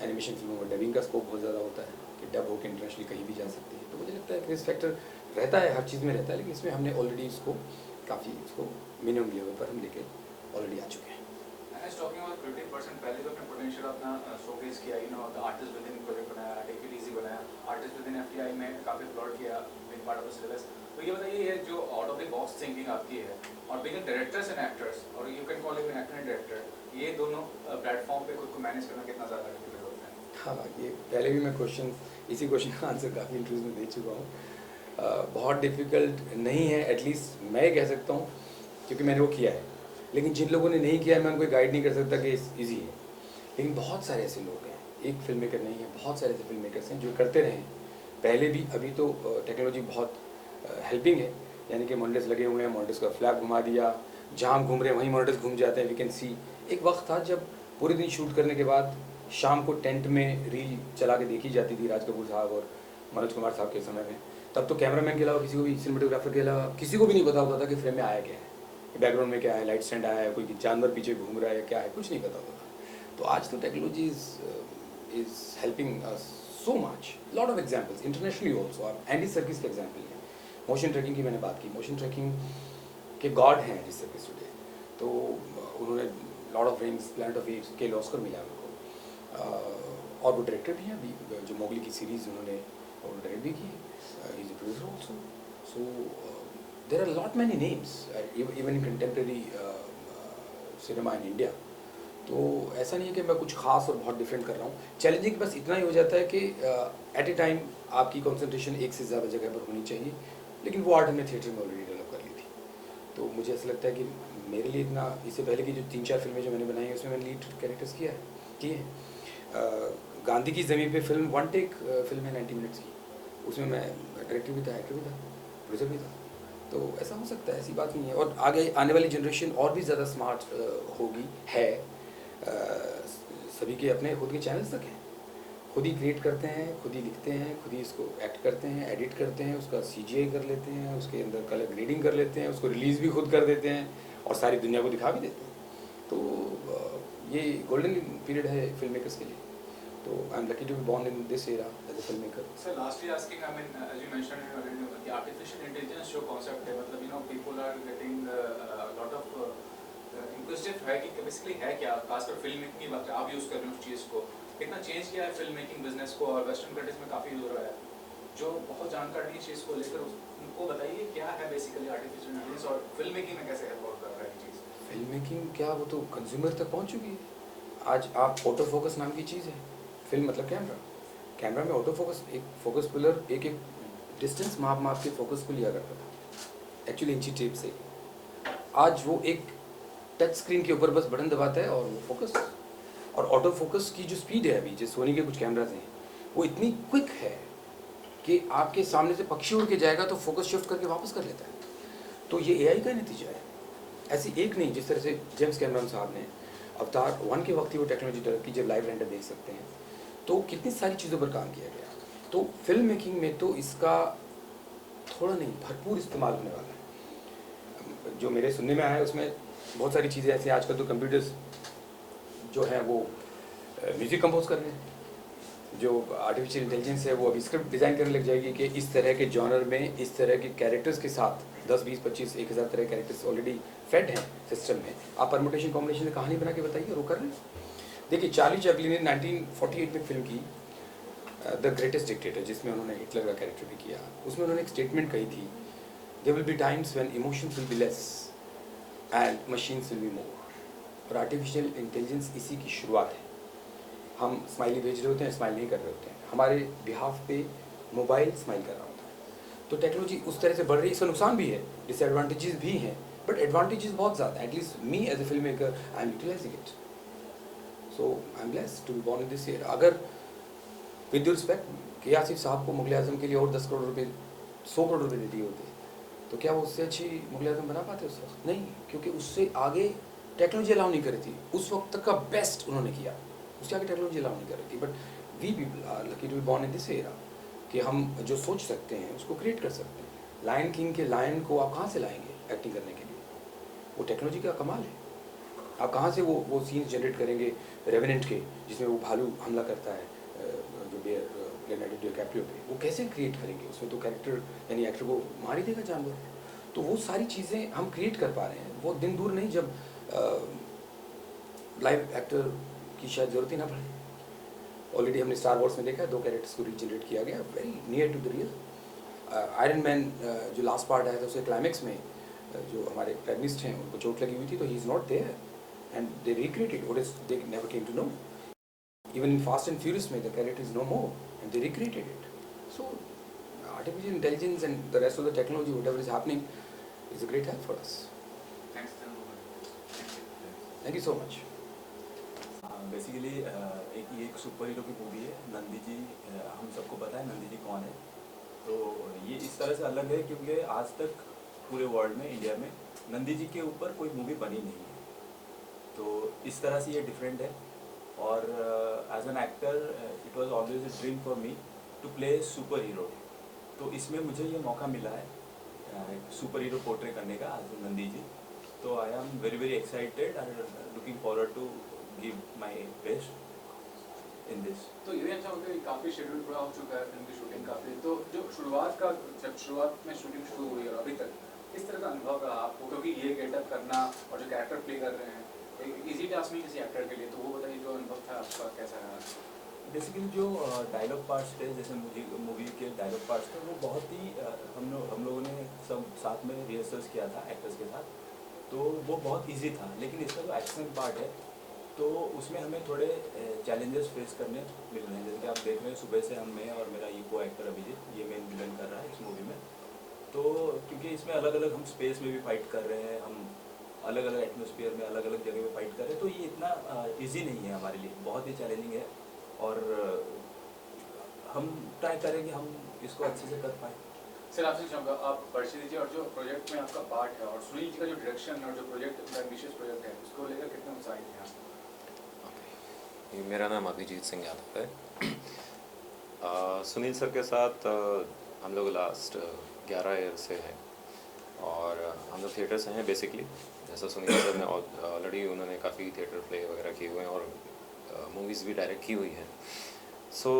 animation फिल्मों में डबिंग का स्कोप बहुत ज़्यादा होता है कि डब होकर इंटरनेशनली कहीं भी जा सकती है। तो मुझे लगता है कि रिस्क फैक्टर रहता है, हर चीज़ में रहता है, लेकिन इसमें हमने ऑलरेडी इसको काफ़ी मिनिमम लेवल पर हम लेके ऑलरेडी आ चुके हैं। टॉकिंग अबाउट 50% पहले तो अपने पोटेंशियल अपना शोकेस किया, you know, the artist with in project बनाया, टेक इट इजी बनाया, आर्टिस्ट विद इन FTI में काफ़ी प्लॉट किया, big part of the syllabus. तो ये बताइए, ये जो out of the box thinking आपकी है और बिगिंग डायरेक्टर्स एंड एक्टर्स, और you can call it an actor and director, ये दोनों प्लेटफॉर्म पे खुद को मैनेज करना कितना ज़्यादा डिफिकल्ट होता है? हाँ, ये पहले भी मैं इसी क्वेश्चन का आंसर काफ़ी इंटरव्यूज में दे चुका हूँ। बहुत डिफ़िकल्ट नहीं है, एटलीस्ट मैं ये कह सकता हूँ क्योंकि मैंने वो किया है। लेकिन जिन लोगों ने नहीं किया है मैं उनको गाइड नहीं कर सकता कि ईजी है। लेकिन बहुत सारे ऐसे लोग हैं, एक फिल्म मेकर नहीं है, बहुत सारे ऐसे फिल्म मेकर्स हैं जो करते रहे हैं पहले भी। अभी तो टेक्नोलॉजी बहुत हेल्पिंग है, यानी कि मॉनिटर्स लगे हुए हैं, मॉनिटर्स का फ्लैग घुमा दिया, जहाँ हम घूम रहे हैं वहीं मॉनिटर्स घूम जाते हैं, वी कैन सी। एक वक्त था जब पूरे दिन शूट करने के बाद शाम को टेंट में रील चला के देखी जाती थी, राज कपूर साहब और मनोज कुमार साहब के समय में। तब तो कैमरामैन के अलावा किसी को भी, सिनेमेटोग्राफर के अलावा किसी को भी नहीं पता होता था कि फ्रेम में आया क्या है, बैकग्राउंड में क्या है, लाइट स्टैंड आया है, कोई जानवर पीछे घूम रहा है, क्या है, कुछ नहीं पता होता था। तो आज तो technology is helping so much. Lot of examples internationally also. Andy Serkis का एग्जाम्पल है, मोशन ट्रैकिंग की मैंने बात की, मोशन ट्रैकिंग के गॉड हैं एंडी सर्किस टुडे। तो उन्होंने Lord of rings, planet of apps के ऑस्कर मिला उनको। और वो डायरेक्टर भी हैं अभी, जो मोगली की सीरीज़ उन्होंने और डायरेक्ट भी की, is a producer also. So there are lot many names even in contemporary cinema in India. तो ऐसा नहीं है कि मैं कुछ खास और बहुत डिफरेंट कर रहा हूँ। चैलेंजिंग बस इतना ही हो जाता है कि एट ए टाइम आपकी कंसंट्रेशन एक से ज़्यादा जगह पर होनी चाहिए, लेकिन वो आर्ट हमने थिएटर में ऑलरेडी डेवलप कर ली थी। तो मुझे ऐसा लगता है कि मेरे लिए इतना, इससे पहले की जो 3-4 फिल्में जो मैंने बनाई हैं उसमें मैंने लीड कैरेक्टर्स किए। गांधी की ज़मीन पे फिल्म 1 टेक फिल्म है 90 मिनट्स की, उसमें मैं डायरेक्टर भी था, एक्टर भी था, प्रोड्यूसर भी था। तो ऐसा हो सकता है, ऐसी बात नहीं है। और आगे आने वाली जनरेशन और भी ज़्यादा स्मार्ट होगी, है। सभी के अपने खुद के चैनल्स तक हैं, खुद ही क्रिएट करते हैं, खुद ही लिखते हैं, खुद ही इसको एक्ट करते हैं, एडिट करते हैं, उसका CGI कर लेते हैं, उसके अंदर कलर ग्रेडिंग कर लेते हैं, उसको रिलीज़ भी खुद कर देते हैं और सारी दुनिया को दिखा भी देते हैं। तो ये गोल्डन पीरियड है फिल्म मेकर्स के लिए। तो I am lucky to be born in this era as a film maker. Sir lastly asking, I mean as you mentioned in your interview कि आर्टिफिशियल इंटेलिजेंस जो कॉन्सेप्ट है, मतलब people are getting lot of inclusive है कि basically है क्या, खासकर film making की बात आप यूज़ कर रहे हो उस चीज़ को, कितना चेंज किया है फिल्म मेकिंग बिजनेस को, और वेस्टर्न कंट्रीज में काफ़ी हो रहा है। जो बहुत जानकार नहीं चीज़ को लेकर उनको बताइए क्या है बेसिकली आर्टिफिशियल इंटेलिजेंस और फिल्म मेकिंग में कैसे हेल्प कर रहा है चीज़। फिल्म मेकिंग क्या, वो तो कंज्यूमर तक पहुंच चुकी है। आज आप ऑटो फोकस नाम की चीज़ है, फिल्म मतलब कैमरा में ऑटो फोकस, एक फोकस पुलर एक डिस्टेंस माप के फोकस को लिया करता था एक्चुअली इंची टेप से। आज वो एक टच स्क्रीन के ऊपर बस बटन दबाता है और वो फोकस। और ऑटो फोकस की जो स्पीड है अभी, जो सोनी के कुछ कैमराज हैं, वो इतनी क्विक है कि आपके सामने से पक्षी उड़ के जाएगा तो फोकस शिफ्ट करके वापस कर लेता है। तो ये AI का नतीजा है, ऐसी एक नहीं। जिस तरह से जेम्स कैमरन साहब ने अवतार 1 के वक्त ही वो टेक्नोलॉजी डेवलप की, जब लाइव रेंडर देख सकते हैं, तो कितनी सारी चीज़ों पर काम किया गया। तो फिल्म मेकिंग में तो इसका थोड़ा नहीं, भरपूर इस्तेमाल होने वाला है। जो मेरे सुनने में आया है उसमें बहुत सारी चीज़ें ऐसी, आजकल तो कंप्यूटर्स जो है वो म्यूज़िक कंपोज कर रहे हैं, जो आर्टिफिशियल इंटेलिजेंस है वो अभी स्क्रिप्ट डिज़ाइन करने लग जाएगी कि इस तरह के जॉनर में इस तरह के कैरेक्टर्स के साथ 10, 20, 25, 1000 तरह के कैरेक्टर्स ऑलरेडी फेड हैं सिस्टम में। आप परमुटेशन कॉम्बिनेशन से कहानी बना के बताइए, और वो कर रहे हैं। देखिए चार्ली चैपलिन ने 1948 में फिल्म की द ग्रेटेस्ट डिक्टेटर, जिसमें उन्होंने हिटलर का कैरेक्टर भी किया। उसमें उन्होंने एक स्टेटमेंट कही थी, there will be times when emotions will be less and machines will be more. और आर्टिफिशियल इंटेलिजेंस इसी की शुरुआत है। हम स्माइली भेज रहे होते हैं, स्माइल नहीं कर रहे होते हैं, हमारे बिहाफ पे मोबाइल स्माइल कर रहा होता है। तो टेक्नोलॉजी उस तरह से बढ़ रही है, इसका नुकसान भी है, डिसएडवांटेजेस भी हैं, बट एडवांटेजेस बहुत ज़्यादा है। At least me as a film maker I am utilizing it. So I am blessed to be born in this year. अगर विद ड्यू रिस्पेक्ट के आसिफ साहब को मुगल आजम के लिए और 10 करोड़ रुपये, 100 करोड़ रुपये दे दिए होते, तो क्या वो उससे अच्छी मुगल आजम बना पाते उस वक्त? नहीं, क्योंकि उससे आगे टेक्नोलॉजी अलाउ नहीं कर रही थी। उस वक्त तक का बेस्ट उन्होंने किया, उसके आगे टेक्नोलॉजी अलाउ नहीं कर रही थी। But we people are lucky to be born in this era कि हम जो सोच सकते हैं उसको क्रिएट कर सकते हैं। लायन किंग के लायन को आप कहाँ से लाएंगे एक्टिंग करने के लिए? वो टेक्नोलॉजी का कमाल है। आप कहाँ से वो सीन्स जनरेट करेंगे रेवेनेंट के, जिसमें वो भालू हमला करता है जो लियोनार्डो डिकैप्रियो पे, वो कैसे क्रिएट करेंगे? उसमें तो कैरेक्टर यानी एक्टर को मार ही देगा जानवर। तो वो सारी चीज़ें हम क्रिएट कर पा रहे हैं। वो दिन दूर नहीं जब लाइव एक्टर की शायद ज़रूरत ही ना पड़े। ऑलरेडी हमने स्टार वॉर्स में देखा है, 2 कैरेक्टर्स को रीजनरेट किया गया, very near to the real. Iron man जो लास्ट पार्ट आया था उसके क्लाइमेक्स में जो हमारे प्रेगनिस्ट हैं उनको चोट लगी हुई थी, तो he is not there and they recreated what is they never came to know. Even in Fast and Furious, the character is no more, and they recreated it. So, artificial intelligence and the rest of the technology, whatever is happening, is a great help for us. Thank you so much. Basically एक super hero की movie है नंदी जी। हम सबको पता है नंदी जी कौन है। तो ये इस तरह से अलग है क्योंकि आज तक पूरे वर्ल्ड में, इंडिया में नंदी जी के ऊपर कोई मूवी बनी नहीं है। तो इस तरह से ये डिफरेंट है। और as an actor it was always a dream for me to play super hero. तो इसमें मुझे ये मौका मिला है सुपर हीरो पोर्ट्रे करने का एज नंदी जी। तो I am very very excited and looking forward to give my best in this. तो ये भी अच्छा होता है, काफ़ी शेड्यूल पूरा हो चुका है फिल्म की शूटिंग काफ़ी। तो जो जब शुरुआत में शूटिंग शुरू हुई और अभी तक किस तरह का अनुभव रहा आपको, क्योंकि ये गेटअप करना और जो कैरेक्टर प्ले कर रहे हैं एक इजी टास्क नहीं किसी एक्टर के लिए, तो वो बताइए जो अनुभव था आपका कैसा रहा? बेसिकली जो डायलॉग पार्ट्स थे, जैसे मूवी के डायलॉग पार्ट्स थे, वो बहुत ही हम लोगों ने सब साथ में रिहर्सल्स किया था एक्टर्स के साथ। तो वो बहुत इजी था। लेकिन इसका जो एक्शन पार्ट है तो उसमें हमें थोड़े चैलेंजेस फेस करने मिल रहे हैं। जैसे कि आप देख रहे हैं सुबह से मैं और मेरा को एक्टर अभिजीत ये मेन विलन कर रहा है इस मूवी में। तो क्योंकि इसमें अलग अलग हम स्पेस में भी फाइट कर रहे हैं, हम अलग अलग एटमॉस्फेयर में अलग अलग जगह पे फाइट कर रहे हैं। तो ये इतना इजी नहीं है हमारे लिए, बहुत ही चैलेंजिंग है। और हम ट्राई करेंगे हम इसको अच्छे से कर पाएँ। सर आपसे चाहूँगा आप परिचय दीजिए और जो प्रोजेक्ट में आपका पार्ट है और सुनील जी का जो डायरेक्शन और जो प्रोजेक्ट एम्बिशियस प्रोजेक्ट है उसको लेकर कितने उत्साहित हैं आप? मेरा नाम अभिजीत सिंह यादव है। सुनील सर के साथ हम लोग लास्ट 11 ईयर से हैं और हम लोग थिएटर से हैं बेसिकली। जैसा सुनील सर ने ऑलरेडी उन्होंने काफ़ी थिएटर प्ले वगैरह किए हुए हैं और मूवीज़ भी डायरेक्ट की हुई हैं। सो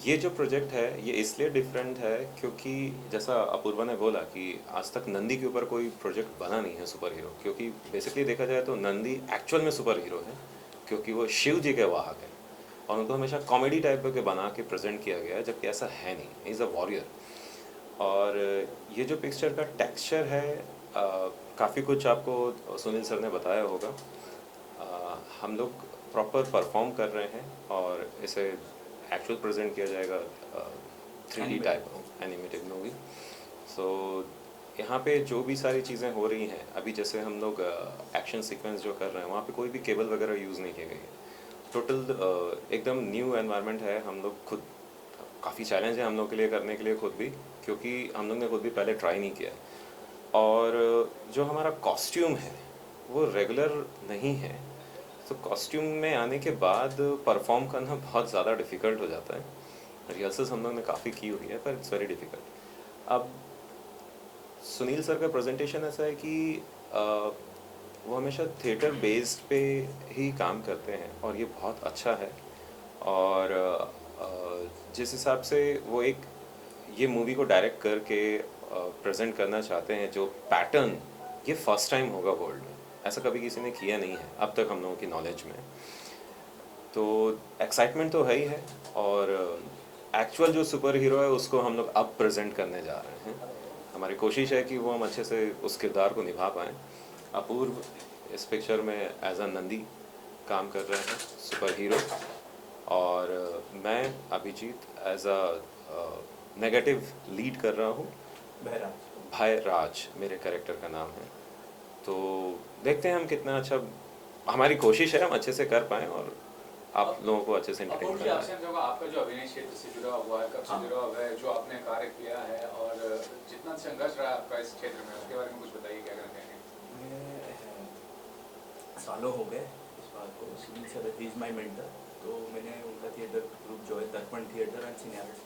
ये जो प्रोजेक्ट है ये इसलिए डिफरेंट है क्योंकि जैसा अपूर्वा ने बोला कि आज तक नंदी के ऊपर कोई प्रोजेक्ट बना नहीं है सुपर हीरो। क्योंकि बेसिकली देखा जाए तो नंदी एक्चुअल में सुपर हीरो है क्योंकि वो शिव जी के वाहक है और उनको हमेशा कॉमेडी टाइप के बना के प्रेजेंट किया गया है, जबकि ऐसा है नहीं, ही इज़ अ वॉरियर। और ये जो पिक्चर का टेक्सचर है काफ़ी कुछ आपको सुनील सर ने बताया होगा। हम लोग प्रॉपर परफॉर्म कर रहे हैं और इसे एक्चुअल प्रेजेंट किया जाएगा 3D type of animated movie. So यहाँ पे जो भी सारी चीज़ें हो रही हैं अभी, जैसे हम लोग एक्शन सीक्वेंस जो कर रहे हैं वहाँ पे कोई भी केबल वगैरह यूज़ नहीं की गई है। टोटल एकदम न्यू एनवायरनमेंट है। हम लोग खुद काफ़ी चैलेंज है हम लोग के लिए करने के लिए खुद भी, क्योंकि हम लोग ने खुद भी पहले ट्राई नहीं किया। और जो हमारा कॉस्ट्यूम है वो रेगुलर नहीं है, तो कॉस्ट्यूम में आने के बाद परफॉर्म करना बहुत ज़्यादा डिफ़िकल्ट हो जाता है। रिहर्सल्स हम लोग ने काफ़ी की हुई है पर इट्स वेरी डिफ़िकल्ट। अब सुनील सर का प्रेजेंटेशन ऐसा है कि वो हमेशा थिएटर बेस्ड पे ही काम करते हैं और ये बहुत अच्छा है। और जिस हिसाब से वो एक ये मूवी को डायरेक्ट करके प्रेजेंट करना चाहते हैं, जो पैटर्न ये फर्स्ट टाइम होगा वर्ल्ड में, ऐसा कभी किसी ने किया नहीं है अब तक हम लोगों की नॉलेज में। तो एक्साइटमेंट तो है ही है और एक्चुअल जो सुपर हीरो है उसको हम लोग अब प्रेजेंट करने जा रहे हैं। हमारी कोशिश है कि वो हम अच्छे से उस किरदार को निभा पाएँ। अपूर्व इस पिक्चर में एज अ नंदी काम कर रहे हैं सुपर हीरो, और मैं Abhijeet as a negative lead कर रहा हूँ। भयराज मेरे कैरेक्टर का नाम है। तो देखते हैं हम कितना अच्छा, हमारी कोशिश है हम अच्छे से कर पाएँ और आप लोगों को अच्छे से एंटरटेन कर पाएँ। आपका जो अभिनय क्षेत्र से जुड़ा हुआ है, कब से जुड़ा हुआ है, जो आपने कार्य किया है और जितना संघर्ष रहा आपका इस क्षेत्र में, उसके बारे में कुछ बताइए, क्या कहना चाहेंगे? सालों हो गए इस बात को। Sunil sir is my mentor. तो मैंने उनका थिएटर ग्रुप जो है दर्पण थिएटर एंड सिनेमास,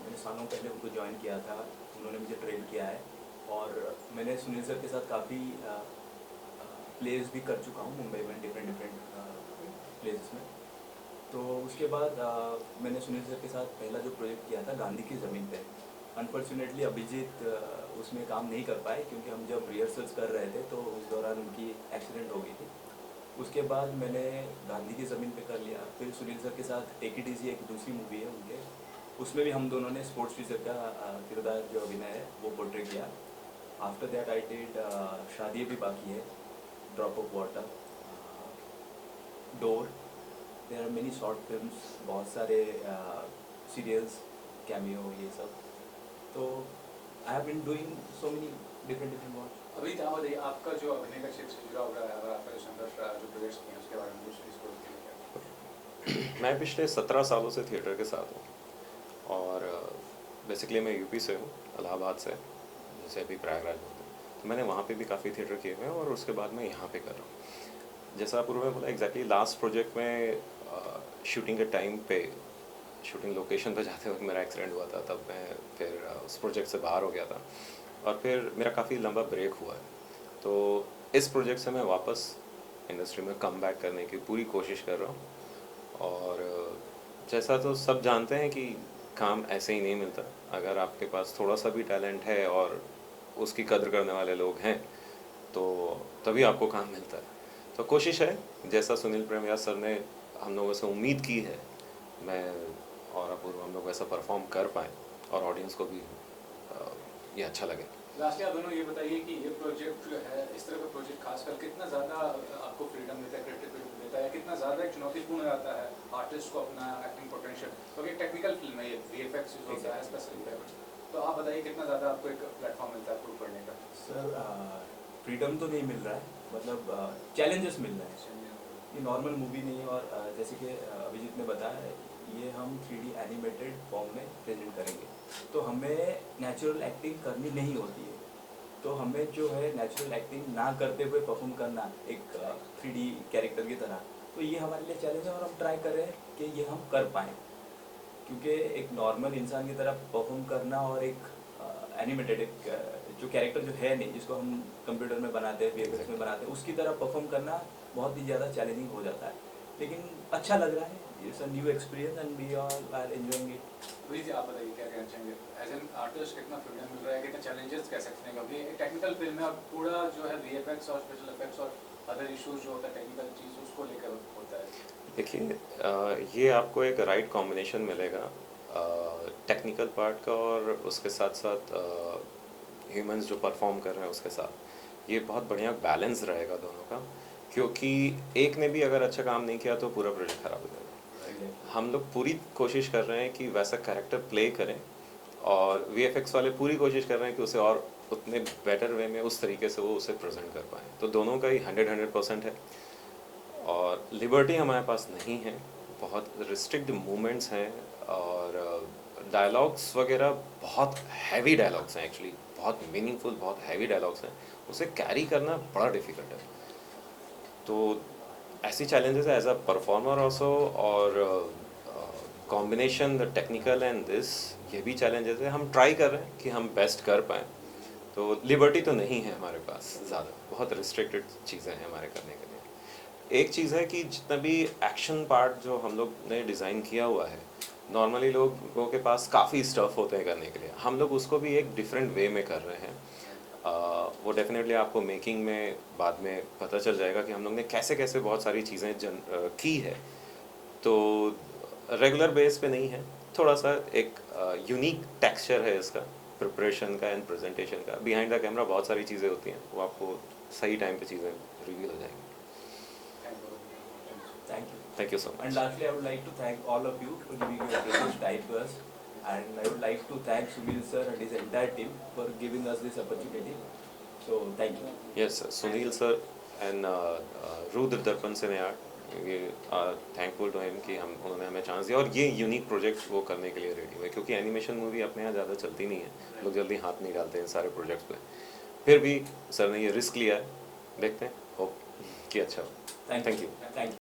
मैंने सालों पहले उनको ज्वाइन किया था। उन्होंने मुझे ट्रेन किया है और मैंने सुनील सर के साथ काफ़ी प्लेस भी कर चुका हूँ मुंबई में, डिफरेंट प्लेसेस में। तो उसके बाद मैंने सुनील सर के साथ पहला जो प्रोजेक्ट किया था गांधी की ज़मीन पे, अनफॉर्चुनेटली अभिजीत उसमें काम नहीं कर पाए क्योंकि हम जब रिहर्सल्स कर रहे थे तो उस दौरान उनकी एक्सीडेंट हो गई थी। उसके बाद मैंने गांधी की ज़मीन पे कर लिया। फिर सुनील सर के साथ टेक इट इजी एक दूसरी मूवी है उनके, उसमें भी हम दोनों ने स्पोर्ट्स टीचर का किरदार जो अभिनय है वो पोर्ट्रे किया। आफ्टर दैट आई डिड शादी भी बाकी है, drop of water, door, there are many short films, बहुत सारे सीरियल्स, कैमियो, ये सब. तो I have been doing so many different work. अभी क्या बताइए आपका जो अभिनय का क्षेत्र से जुड़ा हुआ है, अगर आपका जो संघर्ष रहा, जो प्रोजेक्ट्स किए हैं उसके बारे में कुछ इसको. मैं पिछले 17 सालों से थिएटर के साथ हूँ और बेसिकली मैं यूपी से हूँ, इलाहाबाद से, जैसे अभी प्रयागराज में हूँ. तो मैंने वहाँ पे भी काफ़ी थिएटर किए हुए हैं और उसके बाद मैं यहाँ पे कर रहा हूँ. जैसा पूर्व में बोला एग्जैक्टली लास्ट प्रोजेक्ट में शूटिंग के टाइम पे, शूटिंग लोकेशन पे जाते वक्त मेरा एक्सीडेंट हुआ था. तब मैं फिर उस प्रोजेक्ट से बाहर हो गया था और फिर मेरा काफ़ी लंबा ब्रेक हुआ है. तो इस प्रोजेक्ट से मैं वापस इंडस्ट्री में कम बैक करने की पूरी कोशिश कर रहा हूँ. और जैसा तो सब जानते हैं कि काम ऐसे ही नहीं मिलता. अगर आपके पास थोड़ा सा भी टैलेंट है और उसकी कदर करने वाले लोग हैं तो तभी आपको काम मिलता है. तो कोशिश है, जैसा सुनील प्रेमव्यास सर ने हम लोगों से उम्मीद की है, मैं और अपूर्व हम लोग वैसा परफॉर्म कर पाएँ और ऑडियंस को भी ये अच्छा लगे. लास्टली आप दोनों ये बताइए कि ये प्रोजेक्ट जो है, इस तरह का प्रोजेक्ट खासकर कितना ज़्यादा आपको फ्रीडम देता है, क्रिएटिव फ्रीडम देता है, कितना ज़्यादा एक चुनौतीपूर्ण रहता है आर्टिस्ट को अपना एक्टिंग पोटेंशियल, क्योंकि टेक्निकल फिल्म है ये, वीएफएक्स यूज होता है, स्पेशल इफेक्ट्स. तो आप बताइए कितना ज़्यादा आपको एक प्लेटफॉर्म मिलता है प्रूव करने का. सर फ्रीडम तो नहीं मिल रहा है, मतलब चैलेंजेस मिल रहे हैं. ये नॉर्मल मूवी नहीं है और जैसे कि अभिजीत ने बताया, ये हम 3D एनिमेटेड फॉर्म में प्रेजेंट करेंगे. तो हमें नेचुरल एक्टिंग करनी नहीं होती है. तो हमें जो है नेचुरल एक्टिंग ना करते हुए परफॉर्म करना एक 3D कैरेक्टर की तरह, तो ये हमारे लिए चैलेंज है और हम ट्राई कर रहे हैं कि ये हम कर पाएँ. क्योंकि एक नॉर्मल इंसान की तरह परफॉर्म करना और एक एनिमेटेड एक जो कैरेक्टर जो है नहीं, जिसको हम कंप्यूटर में बनाते हैं, वीएफएक्स में बनाते हैं, उसकी तरह परफॉर्म करना बहुत ही ज़्यादा चैलेंजिंग हो जाता है. लेकिन अच्छा लग रहा है. It's a new experience and we all are enjoying it. Please आप बताइए क्या कहना चाहेंगे, एज एन आर्टिस्ट कितना फ्रीडम मिल रहा है, कितने चैलेंजेस कह सकते हैं, क्योंकि एक टेक्निकल फिल्म है और पूरा जो है वीएफएक्स और स्पेशल इफेक्ट्स और अदर इश्यूज जो होता है टेक्निकल चीज़, उसको लेकर होता है. देखिए, ये आपको एक राइट कॉम्बिनेशन मिलेगा टेक्निकल पार्ट का और उसके साथ साथ ह्यूमंस जो परफॉर्म कर रहे हैं उसके साथ. ये बहुत बढ़िया बैलेंस रहेगा दोनों का, क्योंकि एक ने भी अगर अच्छा काम नहीं किया तो पूरा प्रोजेक्ट खराब हो जाएगा. हम लोग पूरी कोशिश कर रहे हैं कि वैसा कैरेक्टर प्ले करें और वीएफएक्स वाले पूरी कोशिश कर रहे हैं कि उसे और उतने बेटर वे में उस तरीके से वो उसे प्रेजेंट कर पाएँ. तो दोनों का ही 100% है. और लिबर्टी हमारे पास नहीं है, बहुत रिस्ट्रिक्ट मूवमेंट्स हैं और डायलॉग्स वगैरह बहुत हैवी डायलॉग्स हैं. एक्चुअली बहुत मीनिंगफुल, बहुत हैवी डायलॉग्स हैं, उसे कैरी करना बड़ा डिफ़िकल्ट है. तो ऐसी चैलेंजेस है एज अ परफॉर्मर ऑल्सो. और combination the technical and this, ये भी चैलेंजेस है. हम ट्राई कर रहे हैं कि हम बेस्ट कर पाएँ. तो लिबर्टी तो नहीं है हमारे पास ज़्यादा, बहुत रिस्ट्रिक्टेड चीज़ें हैं हमारे करने के लिए. एक चीज़ है कि जितना भी एक्शन पार्ट जो हम लोग ने डिज़ाइन किया हुआ है, नॉर्मली लोगों के पास काफ़ी स्टफ़ होते हैं करने के लिए, हम लोग उसको भी एक डिफरेंट वे में कर रहे हैं. वो डेफिनेटली आपको मेकिंग में बाद में पता चल जाएगा कि हम लोग ने कैसे कैसे बहुत सारी चीज़ें की है. तो रेगुलर बेस पे नहीं है, थोड़ा सा एक यूनिक टेक्सचर है इसका, प्रिपरेशन का एंड प्रेजेंटेशन का. बिहाइंड द कैमरा बहुत सारी चीज़ें होती हैं, वो आपको सही टाइम पे चीज़ें रिवील हो जाएंगी. Thank you so much. And lastly, I would like to thank all of you for giving your precious time to us. And I would like to thank Sunil sir and his entire team for giving us this opportunity. So thank you. Yes, sir. Sunil sir and Rudra Darpan Sinayar, we are thankful to him कि उन्होंने हमें chance दिया और ये unique project वो करने के लिए रेडी हुए, क्योंकि एनिमेशन मूवी अपने यहाँ ज़्यादा चलती नहीं है, लोग जल्दी हाथ नहीं डालते हैं सारे प्रोजेक्ट्स पे. फिर भी सर ने ये रिस्क लिया है, देखते हैं, होप कि अच्छा हो. Thank you.